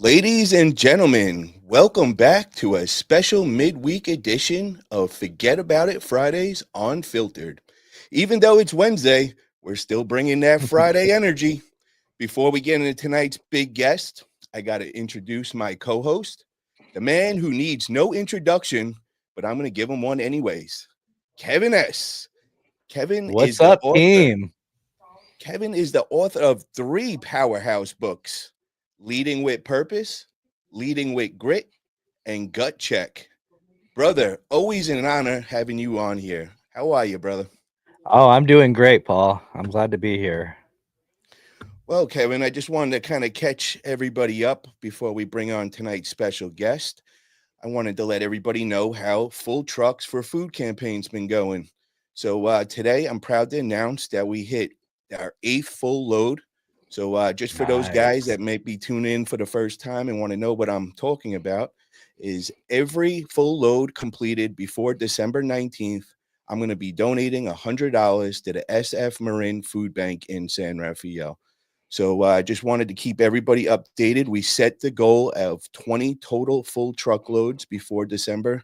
Ladies and gentlemen, welcome back to a special midweek edition of Forget About It Fridays Unfiltered. Even though it's Wednesday, we're still bringing that Friday energy. Before we get into tonight's big guest, I got to introduce my co host, the man who needs no introduction, but I'm going to give him one anyways. Kevin S. Kevin is What's the up, author. team? Kevin is the author of three powerhouse books: Leading with Purpose, Leading with Grit, and Gut Check. Brother, always an honor having you on here. How are you, brother? Oh, I'm doing great, Paul. I'm glad to be here. Well, Kevin, I just wanted to kind of catch everybody up before we bring on tonight's special guest. I wanted to let everybody know how Full Trucks for Food campaign's been going. So today, I'm proud to announce that we hit our eighth full load. So just for those guys Nice. that may be tuning in for the first time and want to know what I'm talking about, is every full load completed before December 19th, I'm going to be donating $100 to the SF Marin Food Bank in San Rafael. So I just wanted to keep everybody updated. We set the goal of 20 total full truckloads before December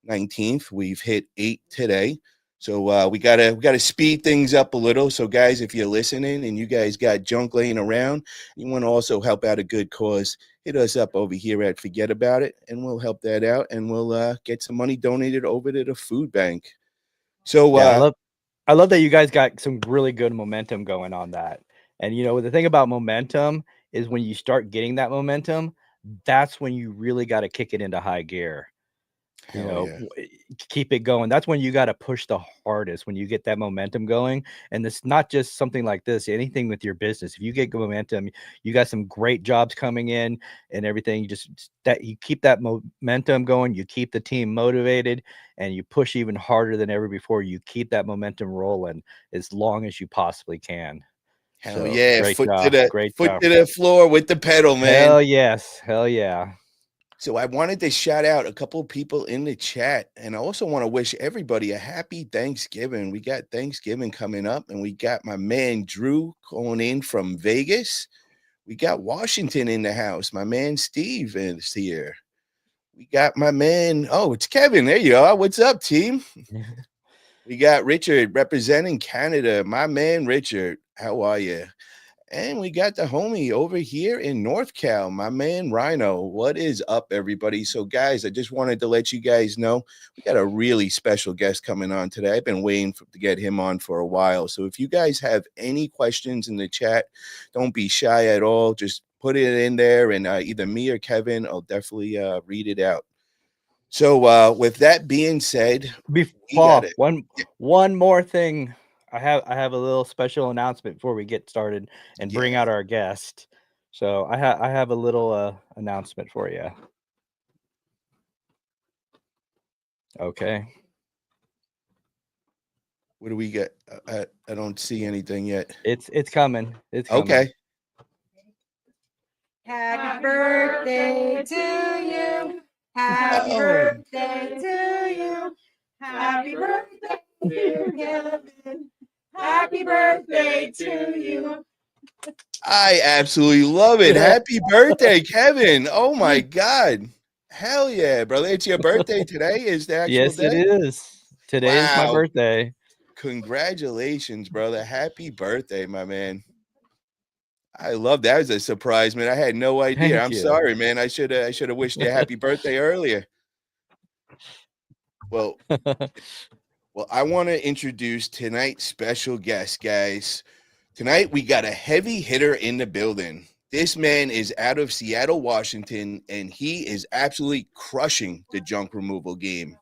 19th. We've hit 8 today. So we gotta speed things up a little. So guys, if you're listening and you guys got junk laying around, you want to also help out a good cause, hit us up over here at Forget About It, and we'll help that out, and we'll get some money donated over to the food bank. So Yeah, I love that you guys got some really good momentum going on that. And the thing about momentum is when you start getting that momentum, that's when you really got to kick it into high gear. hell yeah. Keep it going. That's when you got to push the hardest, when you get that momentum going. And it's not just something like this, anything with your business. If you get good momentum, you got some great jobs coming in and everything. You keep that momentum going, you keep the team motivated, and you push even harder than ever before. You keep that momentum rolling as long as you possibly can. Hell So yeah. great Foot to job. the Great foot job. to the floor with the pedal, man. Hell yes. Hell yeah. So I wanted to shout out a couple of people in the chat, and I also want to wish everybody a happy Thanksgiving. We got Thanksgiving coming up, and we got my man Drew calling in from Vegas. We got Washington in the house. My man Steve is here. We got my man. Oh, it's Kevin. There you are. What's up, team? We got Richard representing Canada. My man Richard. How are you? And we got the homie over here in North Cal, my man Rhino. What is up, everybody? So, guys, I just wanted to let you guys know we got a really special guest coming on today. I've been waiting to get him on for a while. So, if you guys have any questions in the chat, don't be shy at all. Just put it in there, and either me or Kevin, I'll definitely read it out. So, with that being said, we got Paul, it. one more thing. I have a little special announcement before we get started and bring Yeah. out our guest. So I have a little announcement for you. Okay. What do we get? I don't see anything yet. It's coming. It's coming. Okay. Happy birthday to you. Happy Oh. birthday to you. Happy birthday, dear Kevin. Happy birthday to you. I absolutely love it. Happy birthday, Kevin. Oh my God. Hell yeah, brother. It's your birthday today, is the actual Yes, it day? is. Today is my Wow. birthday. Congratulations, brother. Happy birthday, my man. I love that. Was a surprise, man. I had no idea. Thank I'm you. sorry, man. I should have wished you a happy birthday earlier. Well, well, I want to introduce tonight's special guest, guys. Tonight, we got a heavy hitter in the building. This man is out of Seattle, Washington, and he is absolutely crushing the junk removal game.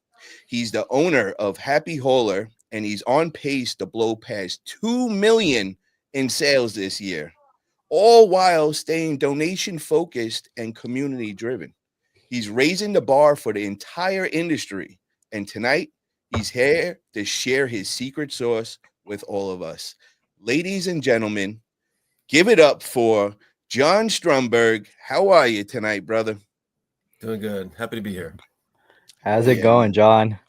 He's the owner of Happy Hauler, and he's on pace to blow past 2 million in sales this year, all while staying donation focused and community driven. He's raising the bar for the entire industry, and tonight he's here to share his secret sauce with all of us. Ladies and gentlemen, give it up for John Stromberg. How are you tonight, brother? Doing good. Happy to be here. How's Oh it yeah, going, man. John?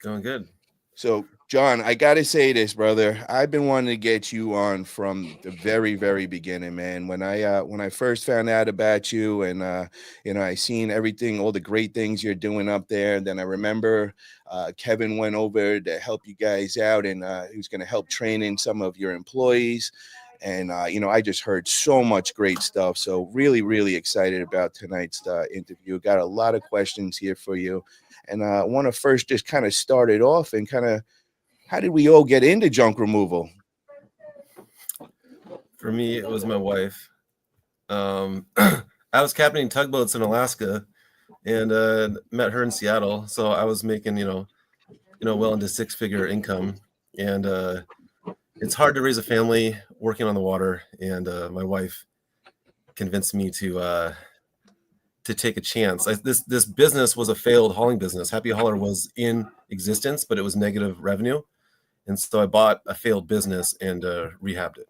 Going good. So John, I gotta say this, brother. I've been wanting to get you on from the very, very beginning, man. When I first found out about you, and I seen everything, all the great things you're doing up there. And then I remember Kevin went over to help you guys out, and he was going to help train in some of your employees. And I just heard so much great stuff. So really, really excited about tonight's interview. Got a lot of questions here for you, and I want to first just kind of start it off and kind of, how did we all get into junk removal? For me, it was my wife. I was captaining tugboats in Alaska, and met her in Seattle. So I was making, well into six-figure income, and it's hard to raise a family working on the water. And my wife convinced me to take a chance. This business was a failed hauling business. Happy Hauler was in existence, but it was negative revenue. And so I bought a failed business and rehabbed it.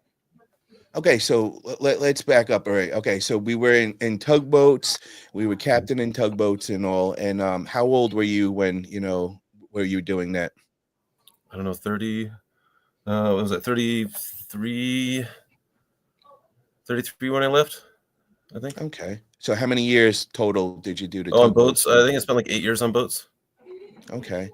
Okay, so let's back up. All right. Okay, so we were in tugboats. We were captaining tugboats and all. And how old were you when, were you doing that? I don't know, 30. What was it, 33 when I left, I think. Okay. So how many years total did you do the on boats? I think I spent like 8 years on boats. Okay.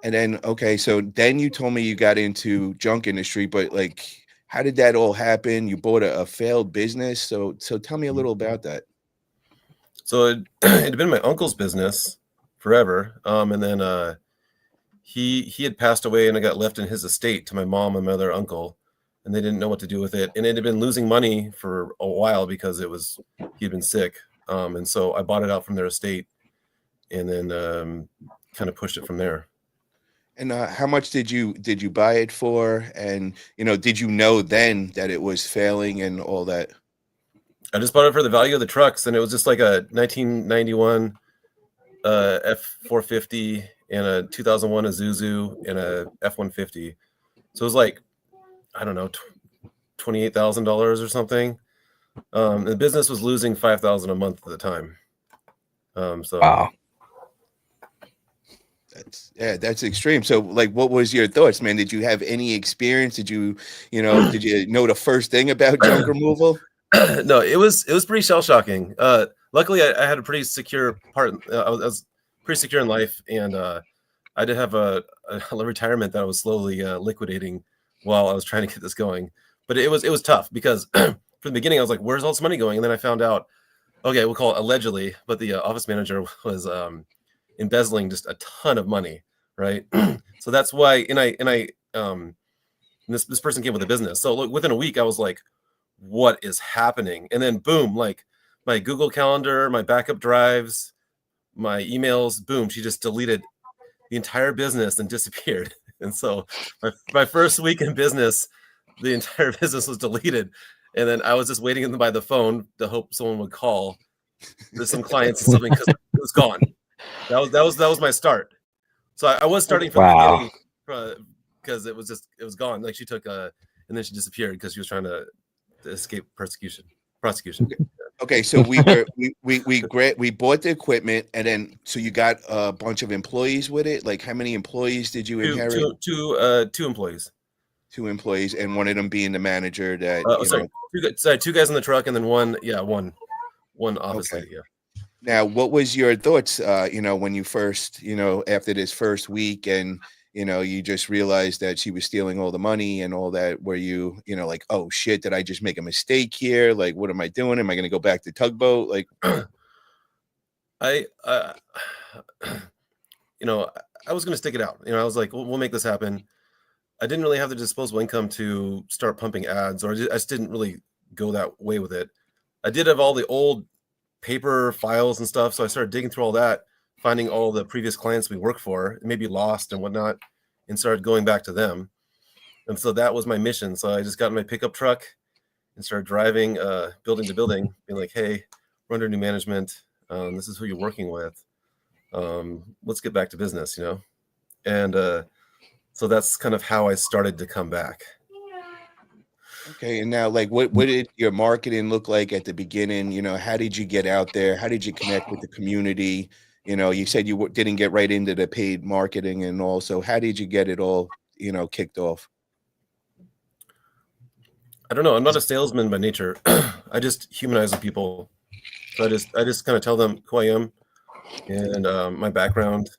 And then, okay, so then you told me you got into junk industry, but like, how did that all happen? You bought a failed business. So tell me a little about that. So it had been my uncle's business forever. And then he had passed away, and I got left in his estate to my mom and my other uncle, and they didn't know what to do with it. And it had been losing money for a while because he'd been sick. And so I bought it out from their estate, and then kind of pushed it from there. And how much did you buy it for? And did you know then that it was failing and all that? I just bought it for the value of the trucks, and it was just like a 1991 F450 and a 2001 Isuzu and a F150. So it was like, I don't know, $28,000 or something. The business was losing $5,000 a month at the time. So wow. That's extreme. So like, what was your thoughts, man? Did you have any experience? Did you know the first thing about junk removal? No, it was pretty shell shocking. Luckily I had a pretty secure part. I was pretty secure in life, and I did have a retirement that I was slowly liquidating while I was trying to get this going. But it was tough because from the beginning I was like, where's all this money going? And then I found out, okay, we'll call it allegedly, but the office manager was embezzling just a ton of money, right? So that's why, this person came with a business. So look, within a week I was like, what is happening? And then boom, like my Google Calendar, my backup drives, my emails, boom, she just deleted the entire business and disappeared. And so my first week in business, the entire business was deleted. And then I was just waiting by the phone to hope someone would call. There's some clients or something, because it was gone. That was my start. So I was starting from the beginning, because it was gone. Like she took and then she disappeared because she was trying to escape prosecution. Okay, so we bought the equipment, and then so you got a bunch of employees with it. Like, how many employees did you inherit? Two employees. 2 employees, and one of them being the manager. That two guys in the truck, and then one office lady. Yeah. Now, what was your thoughts? When you first, after this first week, and you just realized that she was stealing all the money and all that. Were you, like, oh shit, did I just make a mistake here? Like, what am I doing? Am I going to go back to tugboat? Like, I was going to stick it out. I was like, we'll make this happen. I didn't really have the disposable income to start pumping ads, or I just didn't really go that way with it. I did have all the old paper files and stuff, so I started digging through all that, finding all the previous clients we worked for, maybe lost and whatnot, and started going back to them. And so that was my mission. So I just got in my pickup truck and started driving building to building, being like, hey, we're under new management. This is who you're working with. Let's get back to business, And so that's kind of how I started to come back. Okay, and now, like, what did your marketing look like at the beginning? How did you get out there? How did you connect with the community? You said you didn't get right into the paid marketing and all. So how did you get it all kicked off? I don't know. I'm not a salesman by nature. I just humanize with people. So I just kind of tell them who I am and my background.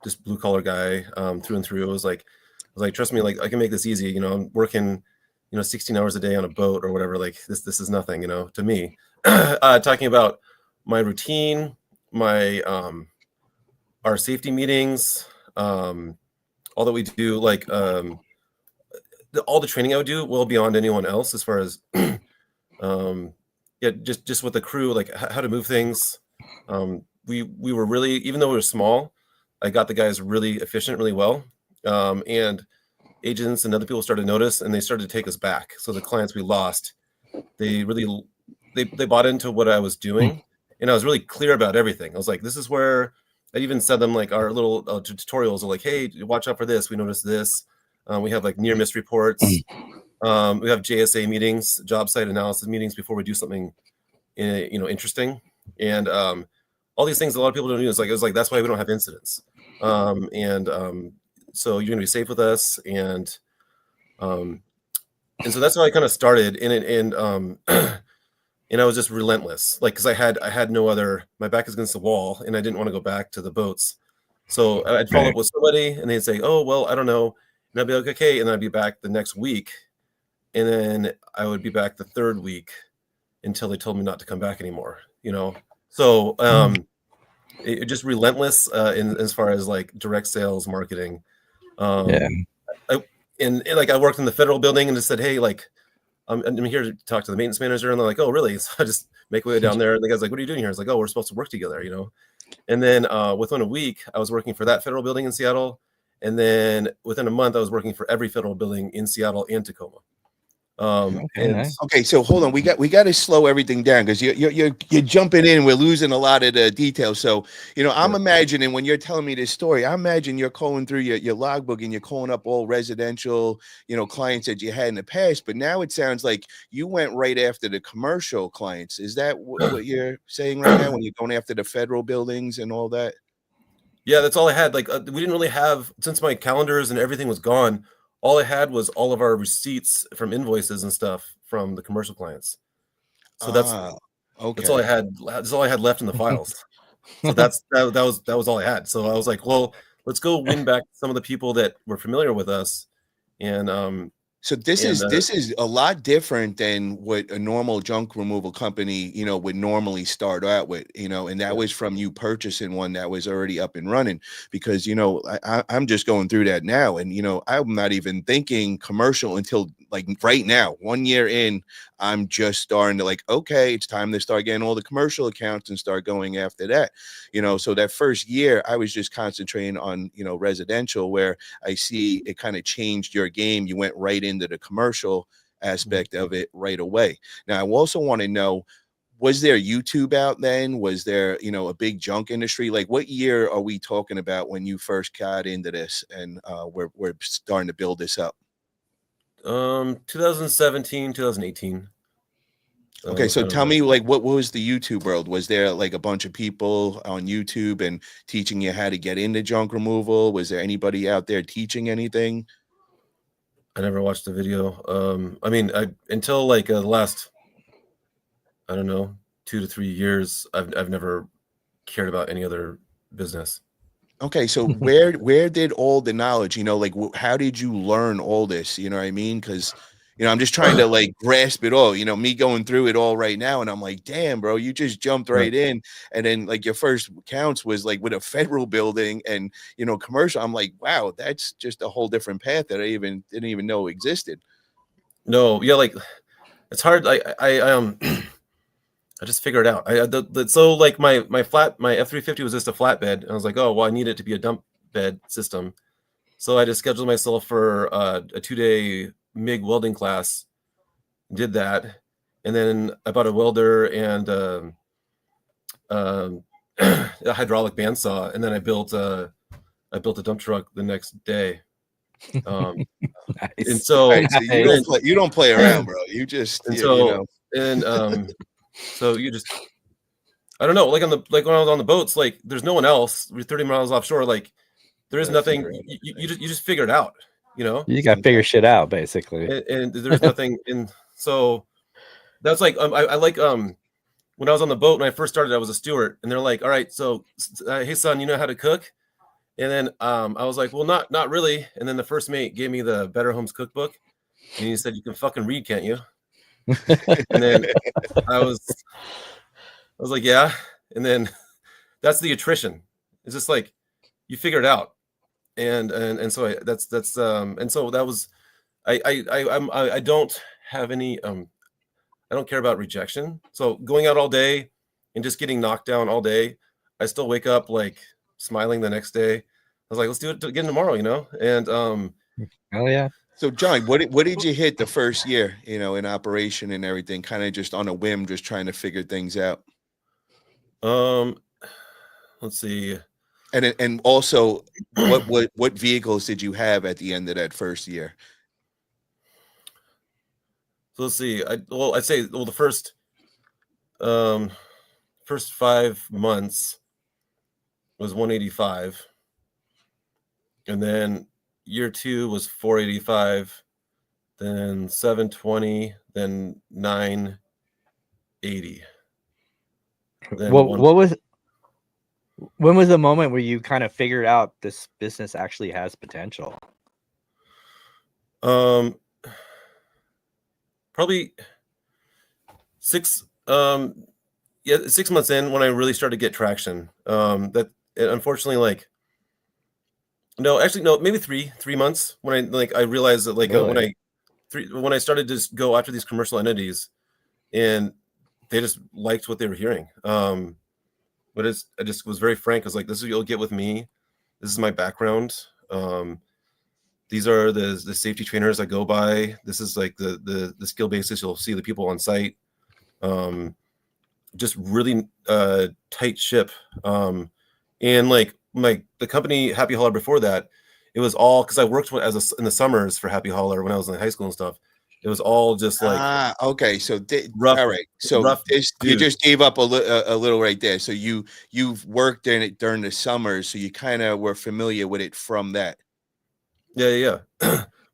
Just blue collar guy through and through. I was like, trust me, like I can make this easy. I'm working, 16 hours a day on a boat or whatever. Like this is nothing, to me. Talking about my routine, my our safety meetings, all that we do, like all the training I would do well beyond anyone else as far as just with the crew, like how to move things. We were really, even though we were small, I got the guys really efficient, really well. And agents and other people started to notice, and they started to take us back. So the clients we lost, they bought into what I was doing, and I was really clear about everything. I was like, this is where I even said them like our little tutorials are like, hey, watch out for this. We noticed this. We have like near miss reports. We have JSA meetings, job site analysis meetings before we do something, interesting. And all these things a lot of people don't do. It was like that's why we don't have incidents. So you're gonna be safe with us, and so that's how I kind of started. And I was just relentless, like because I had no other. My back is against the wall, and I didn't want to go back to the boats. So I'd follow up with somebody, and they'd say, "Oh, well, I don't know," and I'd be like, "Okay," and then I'd be back the next week, and then I would be back the third week until they told me not to come back anymore. So it just relentless in as far as like direct sales marketing. I worked in the federal building and just said, hey, like I'm here to talk to the maintenance manager, and they're like, oh really? So I just make my way down there, and the guy's like, what are you doing here? I was like, oh, we're supposed to work together, and then within a week I was working for that federal building in Seattle, and then within a month I was working for every federal building in Seattle and Tacoma. Okay, so hold on, we got to slow everything down because you're jumping in. We're losing a lot of the details. So I'm imagining when you're telling me this story, I imagine you're calling through your logbook and you're calling up all residential clients that you had in the past, but now it sounds like you went right after the commercial clients. Is that what you're saying right now when you're going after the federal buildings and all that? Yeah, that's all I had. Like we didn't really have, since my calendars and everything was gone, all I had was all of our receipts from invoices and stuff from the commercial clients. So that's all I had. That's all I had left in the files. So that was all I had. So I was like, well, let's go win back some of the people that were familiar with us. And so this is a lot different than what a normal junk removal company, would normally start out with, and that was from you purchasing one that was already up and running, because, I'm just going through that now, and, I'm not even thinking commercial until like right now, 1 year in. I'm just starting to like, okay, it's time to start getting all the commercial accounts and start going after that, so that first year I was just concentrating on, residential, where I see it kind of changed your game. You went right into the commercial aspect of it right away. Now, I also want to know, was there YouTube out then? Was there, a big junk industry? Like what year are we talking about when you first got into this and we're starting to build this up? 2017, 2018. Okay, so tell me, like, what was the YouTube world? Was there like a bunch of people on YouTube and teaching you how to get into junk removal? Was there anybody out there teaching anything? I never watched the video. I mean, until like the last, I don't know, 2 to 3 years, I've never cared about any other business. Okay, so where did all the knowledge, like how did you learn all this? You know what I mean? Because I'm just trying to like grasp it all. Me going through it all right now, and I'm like, damn, bro, you just jumped right in, and then like your first accounts was like with a federal building and commercial. I'm like, wow, that's just a whole different path that I didn't even know existed. No, yeah, like it's hard. I just figured it out. So like my F-350 was just a flatbed, and I was like, oh well, I need it to be a dump bed system. So I just scheduled myself for a 2-day MIG welding class, did that, and then I bought a welder and a hydraulic bandsaw, and then I built a dump truck the next day. Nice. And so, you don't play around, bro. You just so you just, I don't know, like when I was on the boats, like there's no one else. We're 30 miles offshore, like there is nothing. You just figure it out. you know. You got to figure shit out, basically. And there's nothing in. So that's like I like when I was on the boat when I first started, I was a steward, and they're like, all right, so hey son, you know how to cook? And then I was like, well, not really. And then the first mate gave me the Better Homes cookbook, and he said, you can fucking read, can't you? And then I was like, yeah. And then that's the attrition. It's just like you figure it out, and so that's and so that was I don't have any I don't care about rejection. So going out all day and just getting knocked down all day, I still wake up like smiling the next day. I was like, let's do it again tomorrow, you know? And Oh yeah. So John, what did you hit the first year, you know, in operation and everything, kind of just on a whim, just trying to figure things out? Let's see. And also what vehicles did you have at the end of that first year? So let's see. I'd say the first 5 months was 185. And then year 2 was 485, then 720, then 980. Then when was the moment where you kind of figured out this business actually has potential? Probably 6 6 months in when I really started to get traction. That unfortunately, like, no, maybe 3 months when I realized that, like, Really? when I started to just go after these commercial entities, and they just liked what they were hearing. But I just was very frank. I was like, this is what you'll get with me. This is my background. These are the safety trainers I go by. This is like the skill basis. You'll see the people on site. Just really tight ship. And like the company Happy Holler before that, it was all because I worked in the summers for Happy Holler when I was in high school and stuff. It was all just like okay. So rough, all right. So rough you just gave up a little right there. So you've worked in it during the summers, so you kind of were familiar with it from that. Yeah.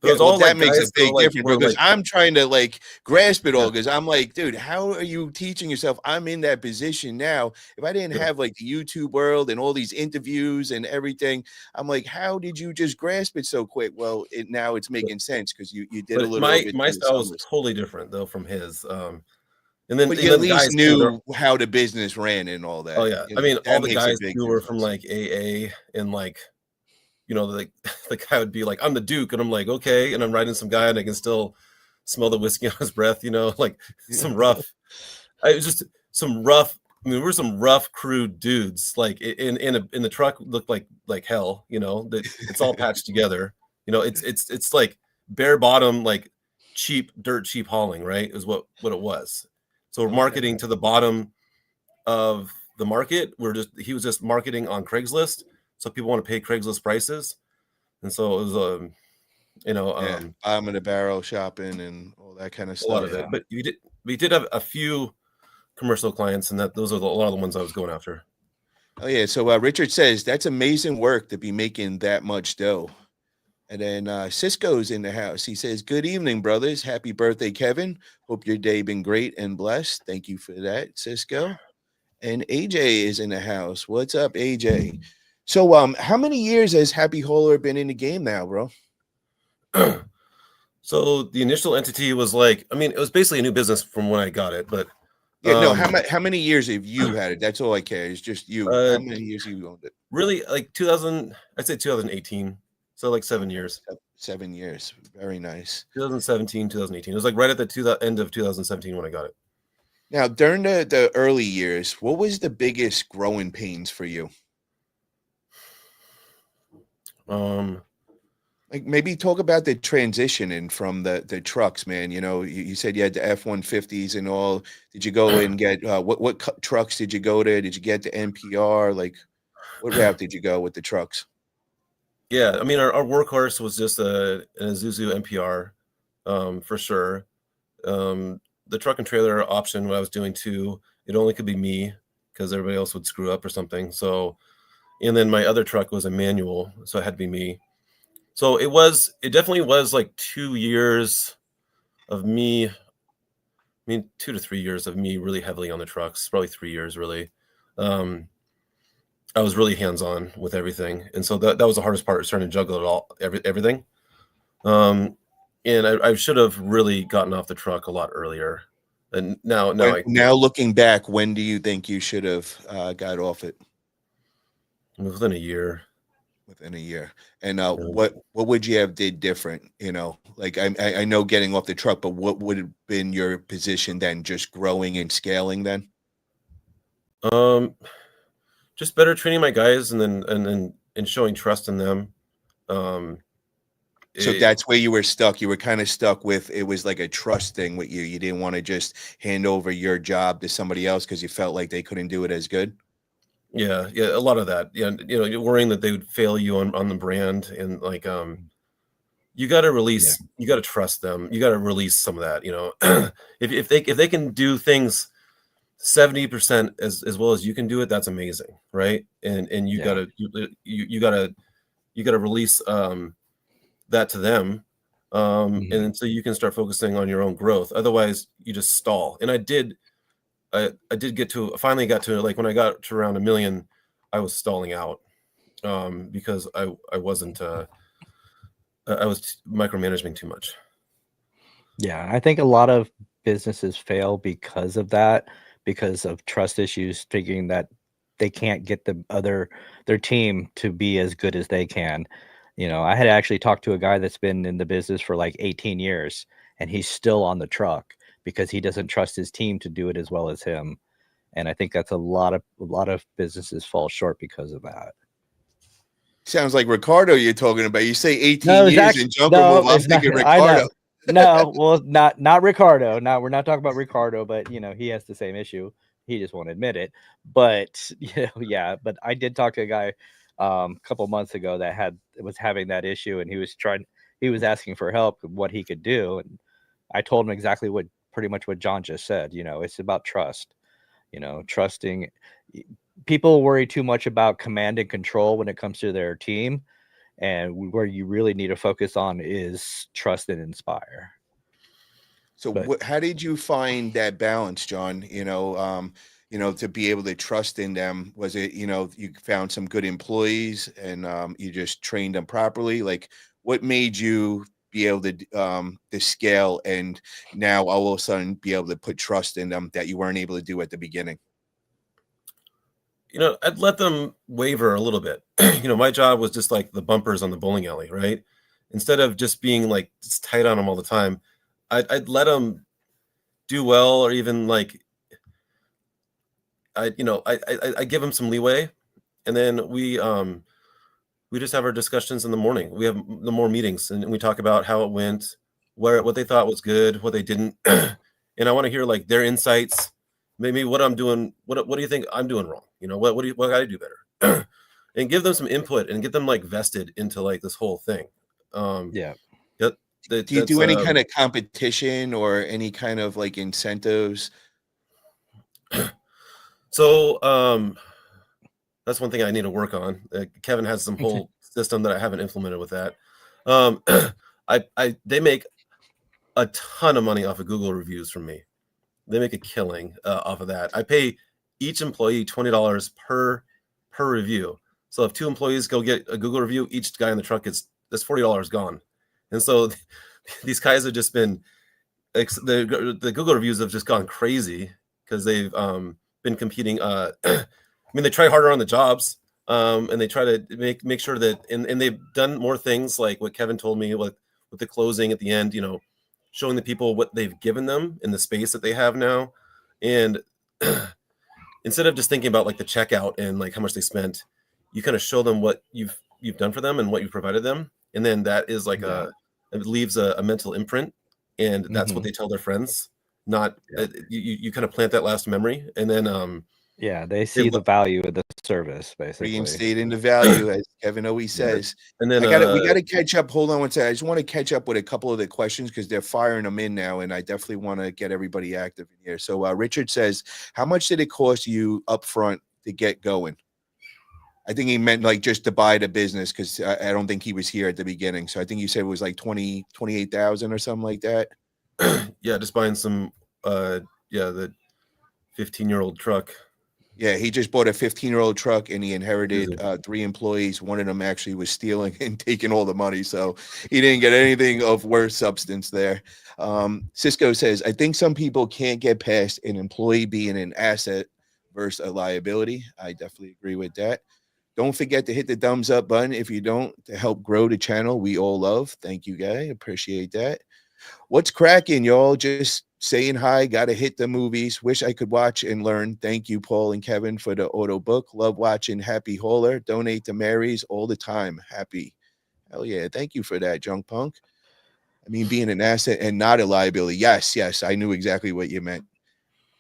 But Yeah, it was all that like makes a guys big like, difference were because like, I'm trying to like grasp it all Yeah. because I'm like, dude, how are you teaching yourself? I'm in that position now. If I didn't Yeah. have like the YouTube world and all these interviews and everything, I'm like, how did you just grasp it so quick? Well, now it's making sense because you did a But little of it my in the style was summers. totally different though from his. And then But you at the least guys too, knew how the business ran and all oh that. yeah, You I know, mean all that the makes a guys big who were from difference. like AA, and like, you know, like the guy would be like, I'm the Duke, and I'm like, okay, and I'm riding some guy and I can still smell the whiskey on his breath, you know, like some rough. I was just some rough. I mean, we're some rough, crude dudes. Like in the truck looked like hell, you know. That it's all patched together. You know, it's like bare bottom, like dirt cheap hauling, right? Is what it was. So we're marketing to the bottom of the market. He was just marketing on Craigslist, so people want to pay Craigslist prices, and so it was bottom of the barrel shopping and all that kind of a lot stuff. of it. But we did have a few commercial clients, and those are a lot of the ones I was going after. Oh yeah. So Richard says that's amazing work to be making that much dough. And then Cisco's in the house. He says, "Good evening, brothers. Happy birthday, Kevin. Hope your day been great and blessed. Thank you for that, Cisco." And AJ is in the house. What's up, AJ? So how many years has Happy Holler been in the game now, bro? So the initial entity was like, I mean, it was basically a new business from when I got it, but Yeah, no, how many years have you had it? That's all I care. It's just you. How many years you owned it? really like 2000, I'd say 2018. So like 7 years. 7 years. Very nice. 2017, 2018. It was like right at the end of 2017 when I got it. Now, during the early years, what was the biggest growing pains for you? Like maybe talk about the transitioning from the trucks, man. You know, you said you had the F-150s and all. Did you go and get what trucks did you go to? Did you get the NPR? Like, what route did you go with the trucks? Yeah, I mean, our workhorse was just an Isuzu NPR, for sure. The truck and trailer option, what I was doing too, it only could be me because everybody else would screw up or something. So, and then my other truck was a manual, so it had to be me. So it definitely was like 2 years of me. I mean, 2 to 3 years of me really heavily on the trucks, probably 3 years really. I was really hands-on with everything. And so that was the hardest part, is trying to juggle it all, everything. And I should have really gotten off the truck a lot earlier. And now Now looking back, when do you think you should have got off it? within a year. Within a year. And what would you have did different? You know, like I know getting off the truck, but what would have been your position then? Just growing and scaling then? Just better training my guys, and then showing trust in them. So that's where you were stuck. You were kind of stuck with, it was like a trust thing with you. You didn't want to just hand over your job to somebody else because you felt like they couldn't do it as good. Yeah, a lot of that. Yeah, you're worrying that they would fail you on the brand, and like you got to release, you got to trust them. You got to release some of that, if they can do things 70% as well as you can do it, that's amazing, right? And you got to release that to them, and so you can start focusing on your own growth. Otherwise, you just stall. And I did finally got to, like, when I got to around 1 million, I was stalling out, because I wasn't I was micromanaging too much. Yeah, I think a lot of businesses fail because of that, because of trust issues, figuring that they can't get their team to be as good as they can. I had actually talked to a guy that's been in the business for like 18 years, and he's still on the truck because he doesn't trust his team to do it as well as him. And I think that's a lot of businesses fall short because of that. Sounds like Ricardo you're talking about. You say 18 years and jump move. I'm thinking Ricardo. No, well, not Ricardo. No, we're not talking about Ricardo, but he has the same issue. He just won't admit it. But yeah. But I did talk to a guy a couple months ago that was having that issue, and he was asking for help, what he could do, and I told him exactly pretty much what John just said. It's about trust. Trusting. People worry too much about command and control when it comes to their team, and where you really need to focus on is trust and inspire. So how did you find that balance, John? To be able to trust in them? Was it, you found some good employees and you just trained them properly? Like, what made you be able to scale and now all of a sudden be able to put trust in them that you weren't able to do at the beginning? I'd let them waver a little bit. My job was just like the bumpers on the bowling alley, right? Instead of just being like just tight on them all the time, I'd let them do well, or even like I give them some leeway, and then we just have our discussions in the morning. We have the more meetings, and we talk about how it went, what they thought was good, what they didn't, and I want to hear like their insights. Maybe what I'm doing. What do you think I'm doing wrong? What got to do better, and give them some input and get them like vested into like this whole thing. Do you do any kind of competition or any kind of like incentives? So that's one thing I need to work on. Kevin has some whole system that I haven't implemented with that. They make a ton of money off of Google reviews from me. They make a killing off of that. I pay each employee $20 per review. So if 2 employees go get a Google review, each guy in the truck that's $40 gone. And so these guys have just been, the Google reviews have just gone crazy because they've been competing. They try harder on the jobs, and they try to make sure that, and they've done more things like what Kevin told me with the closing at the end, showing the people what they've given them in the space that they have now. And instead of just thinking about like the checkout and like how much they spent, you kind of show them what you've done for them and what you've provided them. And then that is like it leaves a mental imprint, and that's what they tell their friends. Not you kind of plant that last memory, and then they see the value of the service, basically. Reinstate into value, as Kevin always says. And then we got to catch up. Hold on one second. I just want to catch up with a couple of the questions because they're firing them in now, and I definitely want to get everybody active in here. So Richard says, how much did it cost you up front to get going? I think he meant like just to buy the business because I don't think he was here at the beginning. So I think you said it was like 28,000 or something like that. Yeah, just buying some the 15-year-old truck. Yeah, he just bought a 15-year-old truck and he inherited 3 employees. One of them actually was stealing and taking all the money. So he didn't get anything of worth substance there. Cisco says, I think some people can't get past an employee being an asset versus a liability. I definitely agree with that. Don't forget to hit the thumbs up button if you don't, to help grow the channel we all love. Thank you, guy. Appreciate that. What's cracking, y'all? Just saying hi. Gotta hit the movies. Wish I could watch and learn. Thank you, Paul and Kevin, for the auto book. Love watching Happy Hauler. Donate to Mary's all the time. Happy. Hell yeah. Thank you for that, Junk Punk. I mean, being an asset and not a liability. Yes, yes. I knew exactly what you meant.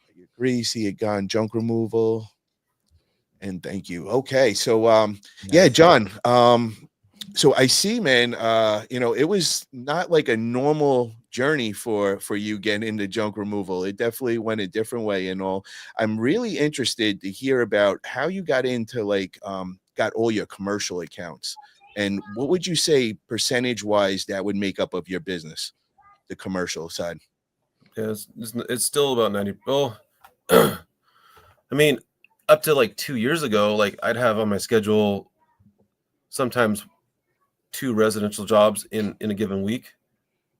I agree. See it gone. Junk removal. And thank you. Okay. So yeah, John. So I see, man, it was not like a normal journey for you getting into junk removal. It definitely went a different way and all. I'm really interested to hear about how you got into got all your commercial accounts, and what would you say percentage wise that would make up of your business, the commercial side? Yeah, it's still about 90. Well, I mean, up to like 2 years ago, like I'd have on my schedule sometimes 2 residential jobs in a given week,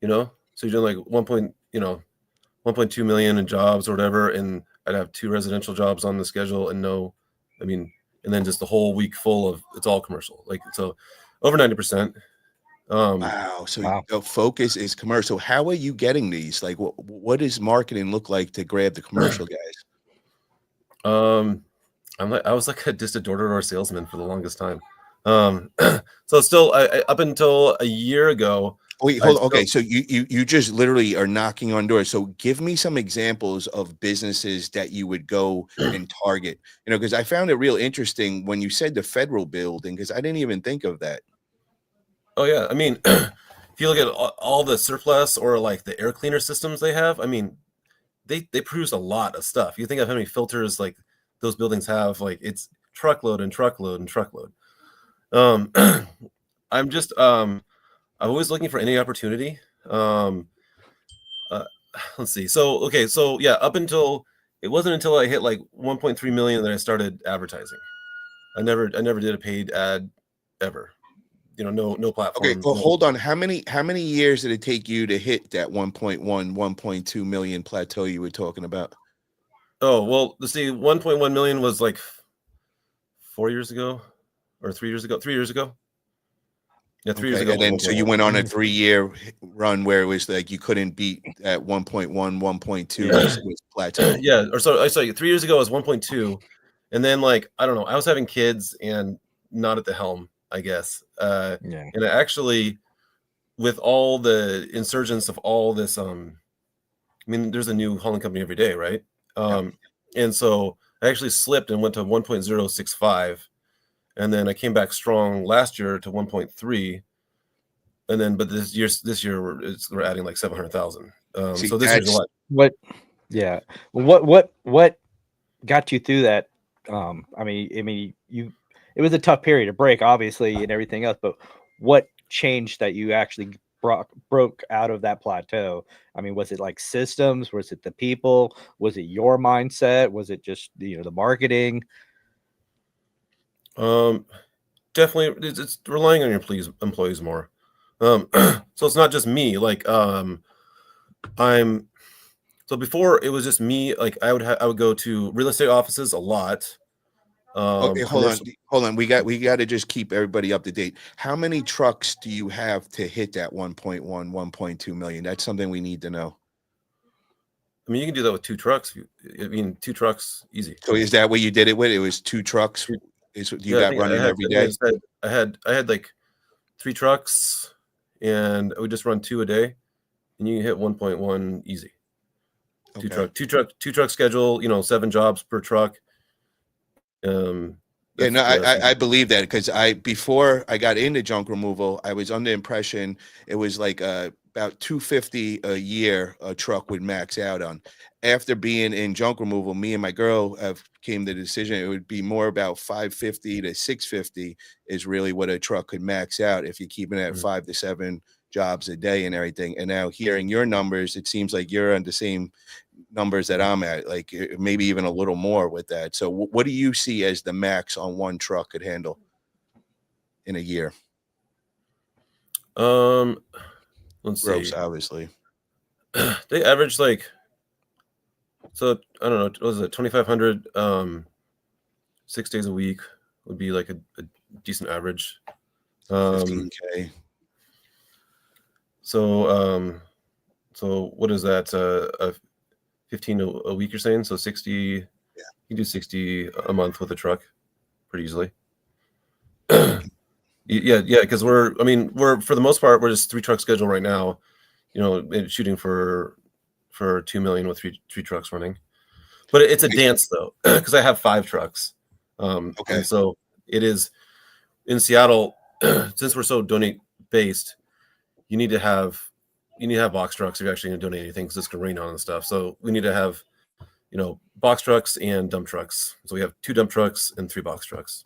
so you're doing like 1.2 million in jobs or whatever, and I'd have 2 residential jobs on the schedule and then just the whole week full of it's all commercial, like so over 90%. Wow. So the focus is commercial. How are you getting these? Like what does marketing look like to grab the commercial guys? I was like just a door-to-door salesman for the longest time. So still I up until a year ago. Wait, hold on. Okay, so you just literally are knocking on doors. So give me some examples of businesses that you would go and target. Because I found it real interesting when you said the federal building, because I didn't even think of that. Oh yeah, I mean, if you look at all the surplus or like the air cleaner systems they have, I mean, they produce a lot of stuff. You think of how many filters like those buildings have, like it's truckload and truckload and truckload. I'm just I'm always looking for any opportunity. Let's see. So yeah, it wasn't until I hit like 1.3 million that I started advertising. I never did a paid ad ever. No platform. Okay, well, hold on. How many years did it take you to hit that 1.1, 1.2 million plateau you were talking about? Oh, well, let's see, 1.1 million was like 4 years ago or 3 years ago. 3 years ago. Yeah, 3 years ago. And then so you went on a 3-year run where it was like you couldn't beat at 1.1, 1.2 was plateau. Yeah, or so I saw 3 years ago was 1.2, and then like I don't know, I was having kids and not at the helm, I guess. And actually, with all the insurgence of all this, I mean, there's a new hauling company every day, right? And so I actually slipped and went to 1.065. And then I came back strong last year to 1.3, and then but this year we're adding like 700,000. So this year's a lot. What got you through that? I mean, it was a tough period to break, obviously, and everything else. But what changed that you actually broke out of that plateau? I mean, was it like systems? Was it the people? Was it your mindset? Was it just the marketing? Definitely it's relying on your employees more. So it's not just me, like so before it was just me, like I would go to real estate offices a lot. Okay, hold on. We got to just keep everybody up to date. How many trucks do you have to hit that 1.1, 1.2 million? That's something we need to know. I mean, you can do that with 2 trucks. 2 trucks, easy. So is that what you did it with? It was 2 trucks. Is what you got running every day? I had like 3 trucks, and I would just run 2 a day, and you can hit 1.1 easy. Okay. Two truck schedule. 7 jobs per truck. I believe that because before I got into junk removal, I was under the impression it was like about 250 a year a truck would max out on. after being in junk removal, me and my girl have came to the decision it would be more about 550 to 650 is really what a truck could max out if you're keeping it at 5 to 7 jobs a day and everything. And now hearing your numbers, it seems like you're on the same numbers that I'm at, like maybe even a little more with that. So what do you see as the max on one truck could handle in a year? Let's Gross, see. obviously. They average like, so I don't know, what was it 2,500 6 days a week would be like a decent average. 15K. So what is that? 15 a week, you're saying? So 60. Yeah. You do 60 a month with a truck pretty easily. Yeah, because we're for the most part we're just 3 truck schedule right now, shooting for 2 million with three trucks running. But it's a dance though, because I have 5 trucks. Okay. And so it is in Seattle, since we're so donate based, you need to have box trucks if you're actually going to donate anything, because it's going to rain on and stuff. So we need to have, box trucks and dump trucks. So we have 2 dump trucks and 3 box trucks.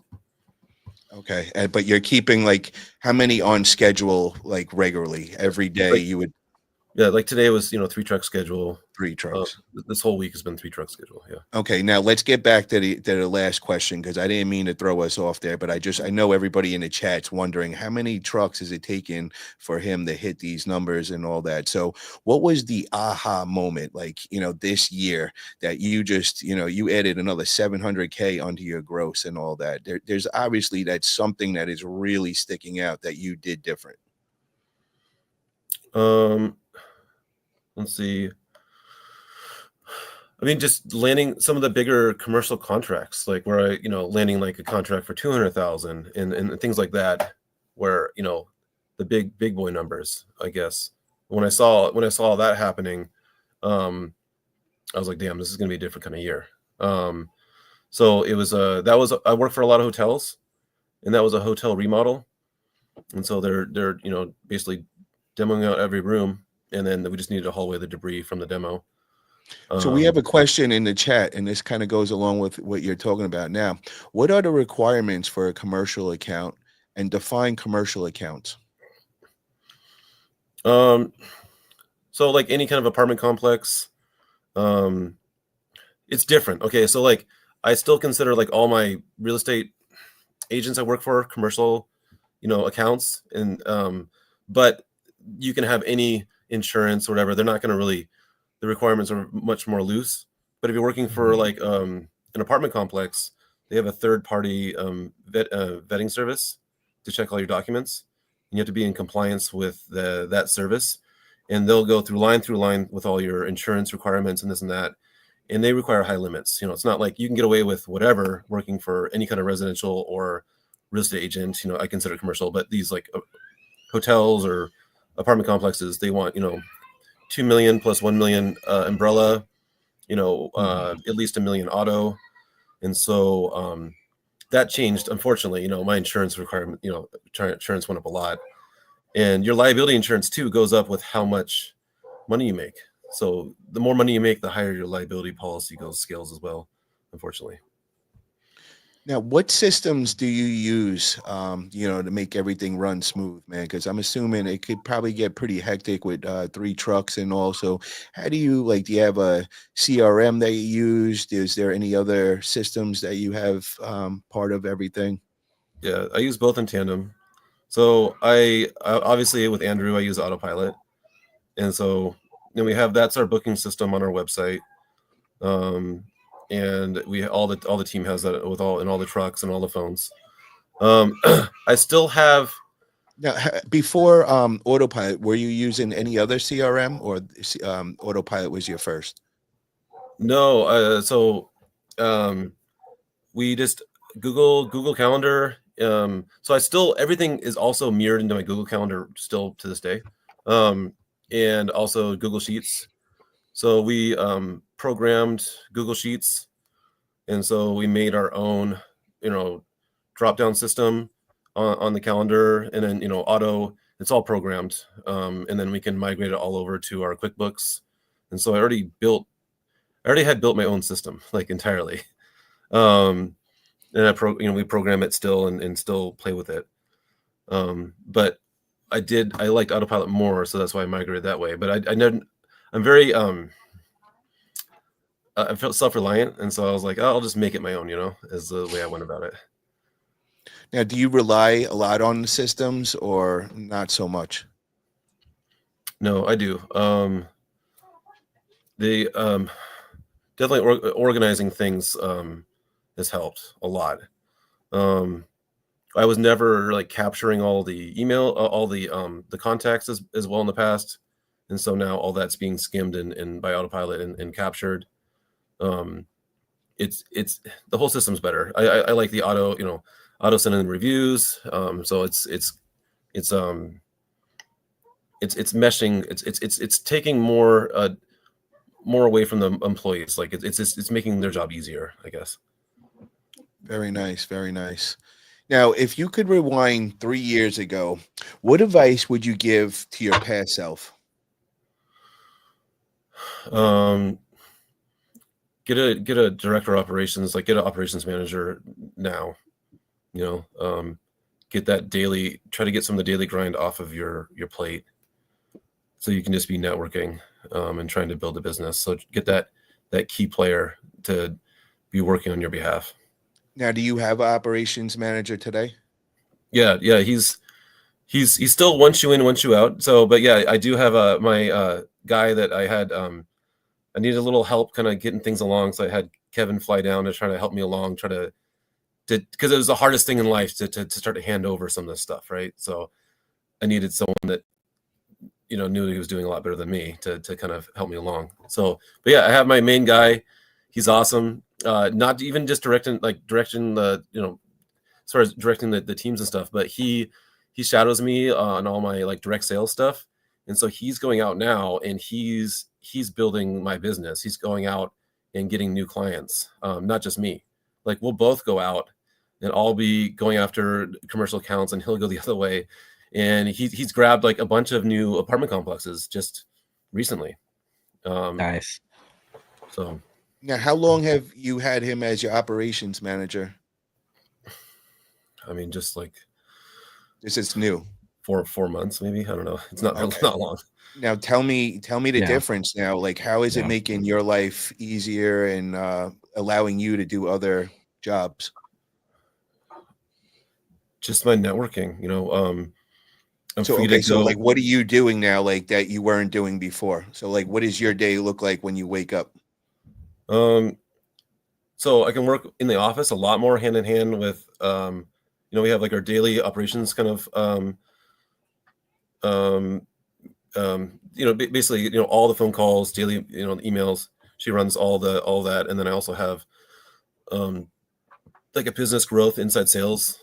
Okay. But you're keeping like how many on schedule, like regularly every day? Like, you would. Yeah, like today was 3 truck schedule. 3 trucks. This whole week has been 3 truck schedule. Yeah. Okay, now let's get back to the last question, because I didn't mean to throw us off there, but I know everybody in the chat's wondering how many trucks is it taking for him to hit these numbers and all that. So what was the aha moment, like, this year that you just, you added another 700K onto your gross and all that? There's obviously that's something that is really sticking out that you did different. Let's see. Just landing some of the bigger commercial contracts, like where I, landing like a contract for 200,000 and things like that, where, the big boy numbers, I guess. When I saw that happening, I was like, damn, this is going to be a different kind of year. So it was, I worked for a lot of hotels, and that was a hotel remodel. And so they're, basically demoing out every room. And then we just needed to haul away the debris from the demo. So we have a question in the chat, and this kind of goes along with what you're talking about now. What are the requirements for a commercial account, and define commercial accounts? So like any kind of apartment complex, it's different. Okay. So like, I still consider like all my real estate agents I work for commercial, accounts, and, but you can have any insurance or whatever. They're not going to really, the requirements are much more loose. But if you're working for like an apartment complex, they have a third-party vetting service to check all your documents. And you have to be in compliance with that service, and they'll go through line with all your insurance requirements and this and that. And they require high limits. It's not like you can get away with whatever working for any kind of residential or real estate agent. I consider commercial, but these like hotels or apartment complexes, they want 2 million plus 1 million umbrella, at least 1 million auto. And so that changed, unfortunately. My insurance requirement, insurance went up a lot, and your liability insurance too goes up with how much money you make. So the more money you make, the higher your liability policy scales as well, unfortunately. Now, what systems do you use, to make everything run smooth, man? Because I'm assuming it could probably get pretty hectic with 3 trucks. And also, how do you do you have a CRM that you use? Is there any other systems that you have part of everything? Yeah, I use both in tandem. So I obviously with Andrew, I use Autopilot. And so we have, that's our booking system on our website. And we all the team has that with all the trucks and all the phones. I still have. Now, before Autopilot, were you using any other CRM, or Autopilot was your first? No, so we just Google Calendar. So I still, everything is also mirrored into my Google Calendar still to this day, and also Google Sheets. So we programmed Google Sheets, and so we made our own, drop-down system on the calendar, and then auto. It's all programmed, and then we can migrate it all over to our QuickBooks. And so I already built I already had built my own system, like entirely. And we program it still and still play with it. But I liked autopilot more, so that's why I migrated that way. But I'm very I felt self-reliant, and so I was like, oh, I'll just make it my own, is the way I went about it. Now, do you rely a lot on the systems or not so much? No, I do. They definitely organizing things has helped a lot. I was never like capturing all the email, all the contacts as well in the past, and so now all that's being skimmed and by autopilot and captured. It's the whole system's better. I like the auto sending reviews. So it's meshing. It's taking more away from the employees. Like it's making their job easier, I guess. Very nice. Very nice. Now, if you could rewind 3 years ago, what advice would you give to your past self? Get a director of operations, like get an operations manager now, get that daily, try to get some of the daily grind off of your plate so you can just be networking and trying to build a business. So get that key player to be working on your behalf. Now, do you have an operations manager today? Yeah. He's still once you in, once you out. So, but yeah, I do have my guy that I had. I needed a little help kind of getting things along. So I had Kevin fly down to try to help me along, because it was the hardest thing in life to start to hand over some of this stuff. Right. So I needed someone that, knew he was doing a lot better than me to kind of help me along. So, but yeah, I have my main guy. He's awesome. Not even just directing the, as far as directing the teams and stuff, but he shadows me on all my like direct sales stuff. And so he's going out now and he's building my business. He's going out and getting new clients, not just me. Like we'll both go out and I'll be going after commercial accounts and he'll go the other way. And he's grabbed like a bunch of new apartment complexes just recently. Nice. So now, how long have you had him as your operations manager? I mean, just like This is new. 4 months, maybe. I don't know. It's not Okay. not long. Now, tell me the difference now. Like, how is it making your life easier and allowing you to do other jobs? Just my networking, I'm free to go. So like, what are you doing now, like that you weren't doing before? So like, what does your day look like when you wake up? So I can work in the office a lot more hand in hand with, we have like our daily operations kind of, basically, all the phone calls, daily, emails. She runs all that, and then I also have, like a business growth inside sales,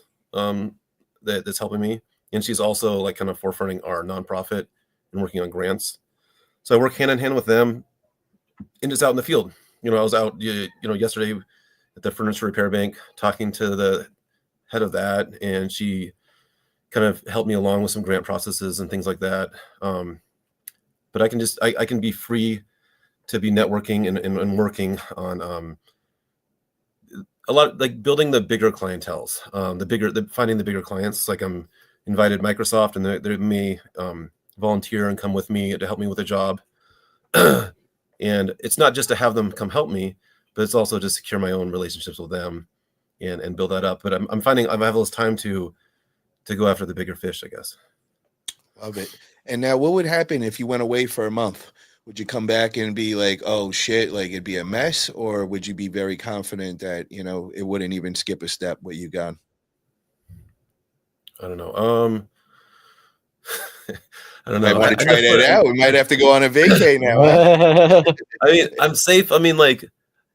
that's helping me, and she's also like kind of forefronting our nonprofit and working on grants. So I work hand in hand with them, and just out in the field. I was out, yesterday at the furniture repair bank talking to the head of that, and she kind of helped me along with some grant processes and things like that. But I can I can be free to be networking and working on a lot, like building the bigger clienteles, finding the bigger clients. Like I'm invited Microsoft and they may volunteer and come with me to help me with a job. And it's not just to have them come help me, but it's also to secure my own relationships with them and build that up. But I'm finding I have less time to go after the bigger fish, I guess. Love it. And now what would happen if you went away for a month? Would you come back and be like, oh shit, like it'd be a mess? Or would you be very confident that, it wouldn't even skip a step what you got? I don't know. I don't know. I want to try that out. We might have to go on a vacay now. Huh? I mean, I'm safe. I mean, like,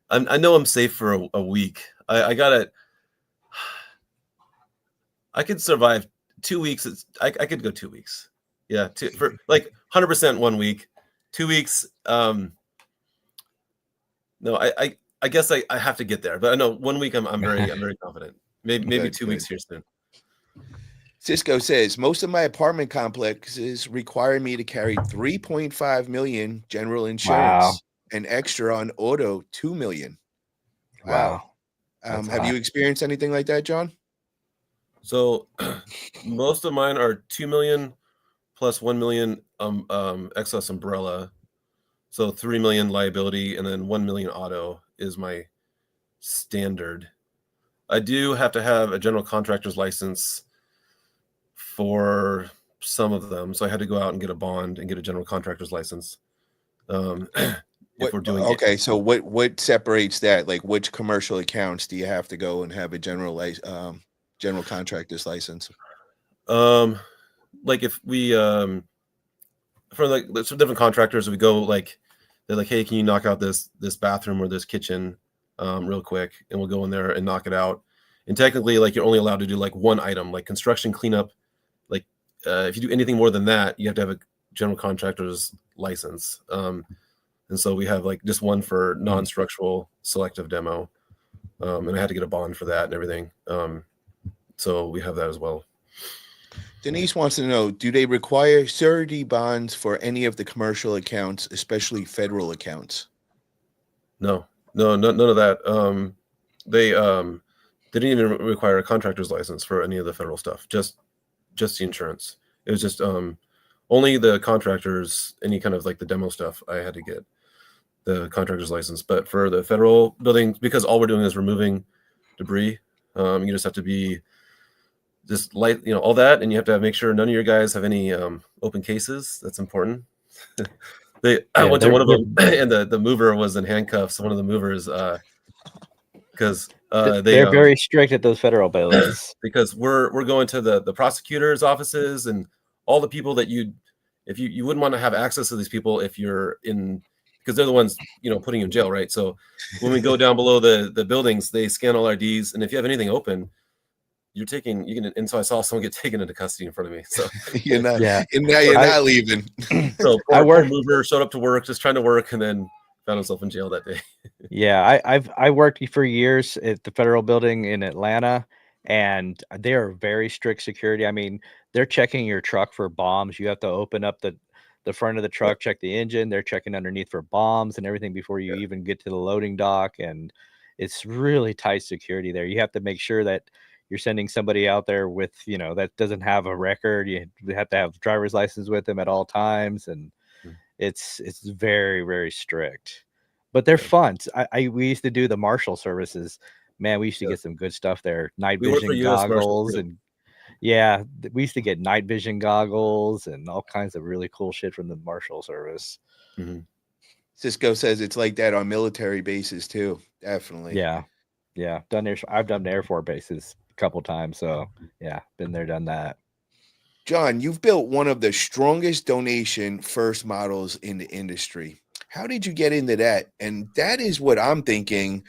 I know I'm safe for a week. I could survive 2 weeks. I could go 2 weeks. Yeah, for like 100% 1 week. 2 weeks. No, I guess I have to get there. But I know 1 week I'm very confident. Maybe 2 weeks here soon. Cisco says, most of my apartment complexes require me to carry $3.5 million general insurance. and extra on auto 2 million. Wow. That's Have you hot. experienced anything like that, John? So most of mine are 2 million plus 1 million excess umbrella. So 3 million liability and then 1 million auto is my standard. I do have to have a general contractor's license for some of them. So I had to go out and get a bond and get a general contractor's license. If we're doing okay, so what separates that? Like, which commercial accounts do you have to go and have a general contractor's license? Like if we for like some different contractors, we go like they're like, hey, can you knock out this bathroom or this kitchen real quick, and we'll go in there and knock it out. And technically, like, you're only allowed to do like one item, like construction cleanup. Like if you do anything more than that, you have to have a general contractor's license. And so we have like just one for non-structural selective demo. And I had to get a bond for that and everything. So we have that as well. Denise wants to know, do they require surety bonds for any of the commercial accounts, especially federal accounts? No, none of that. They didn't even require a contractor's license for any of the federal stuff, just the insurance. It was just only the contractors, any kind of like the demo stuff, I had to get the contractor's license. But for the federal buildings, because all we're doing is removing debris, you just have to be just light, all that, and you have to make sure none of your guys have any open cases. That's important. I went to one of them, and the mover was in handcuffs. One of the movers, because they're very strict at those federal buildings. Because we're going to the prosecutors' offices and all the people that you wouldn't want to have access to these people if you're in, because they're the ones putting you in jail, right? So when we go down below the buildings, they scan all IDs, and if you have anything open, and so I saw someone get taken into custody in front of me. So you're not, and now you're not leaving. So poor mover showed up to work, just trying to work, and then found himself in jail that day. Yeah, I worked for years at the federal building in Atlanta, and they are very strict security. I mean, they're checking your truck for bombs. You have to open up the front of the truck, check the engine. They're checking underneath for bombs and everything before you even get to the loading dock. And it's really tight security there. You have to make sure that you're sending somebody out there with, that doesn't have a record. You have to have driver's license with them at all times. And it's very, very strict, but they're fun. We used to do the Marshal services. Man, we used to get some good stuff there. Night vision goggles. And we used to get night vision goggles and all kinds of really cool shit from the Marshal service. Mm-hmm. Cisco says it's like that on military bases too. Definitely. Yeah. I've done Air Force bases a couple times. So yeah, been there, done that. John, you've built one of the strongest donation first models in the industry. How did you get into that? And that is what I'm thinking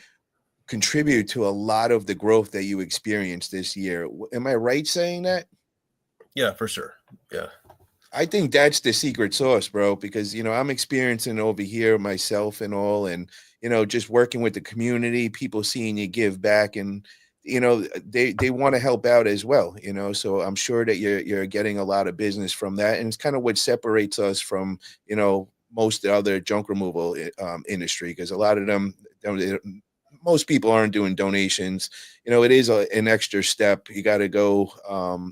contributed to a lot of the growth that you experienced this year. Am I right saying that? Yeah, for sure. Yeah. I think that's the secret sauce, bro, because, I'm experiencing over here myself and all, and, just working with the community, people seeing you give back, and, they want to help out as well, so I'm sure that you're getting a lot of business from that. And it's kind of what separates us from, most other junk removal industry, because a lot of them, most people aren't doing donations. It is an extra step. You got to go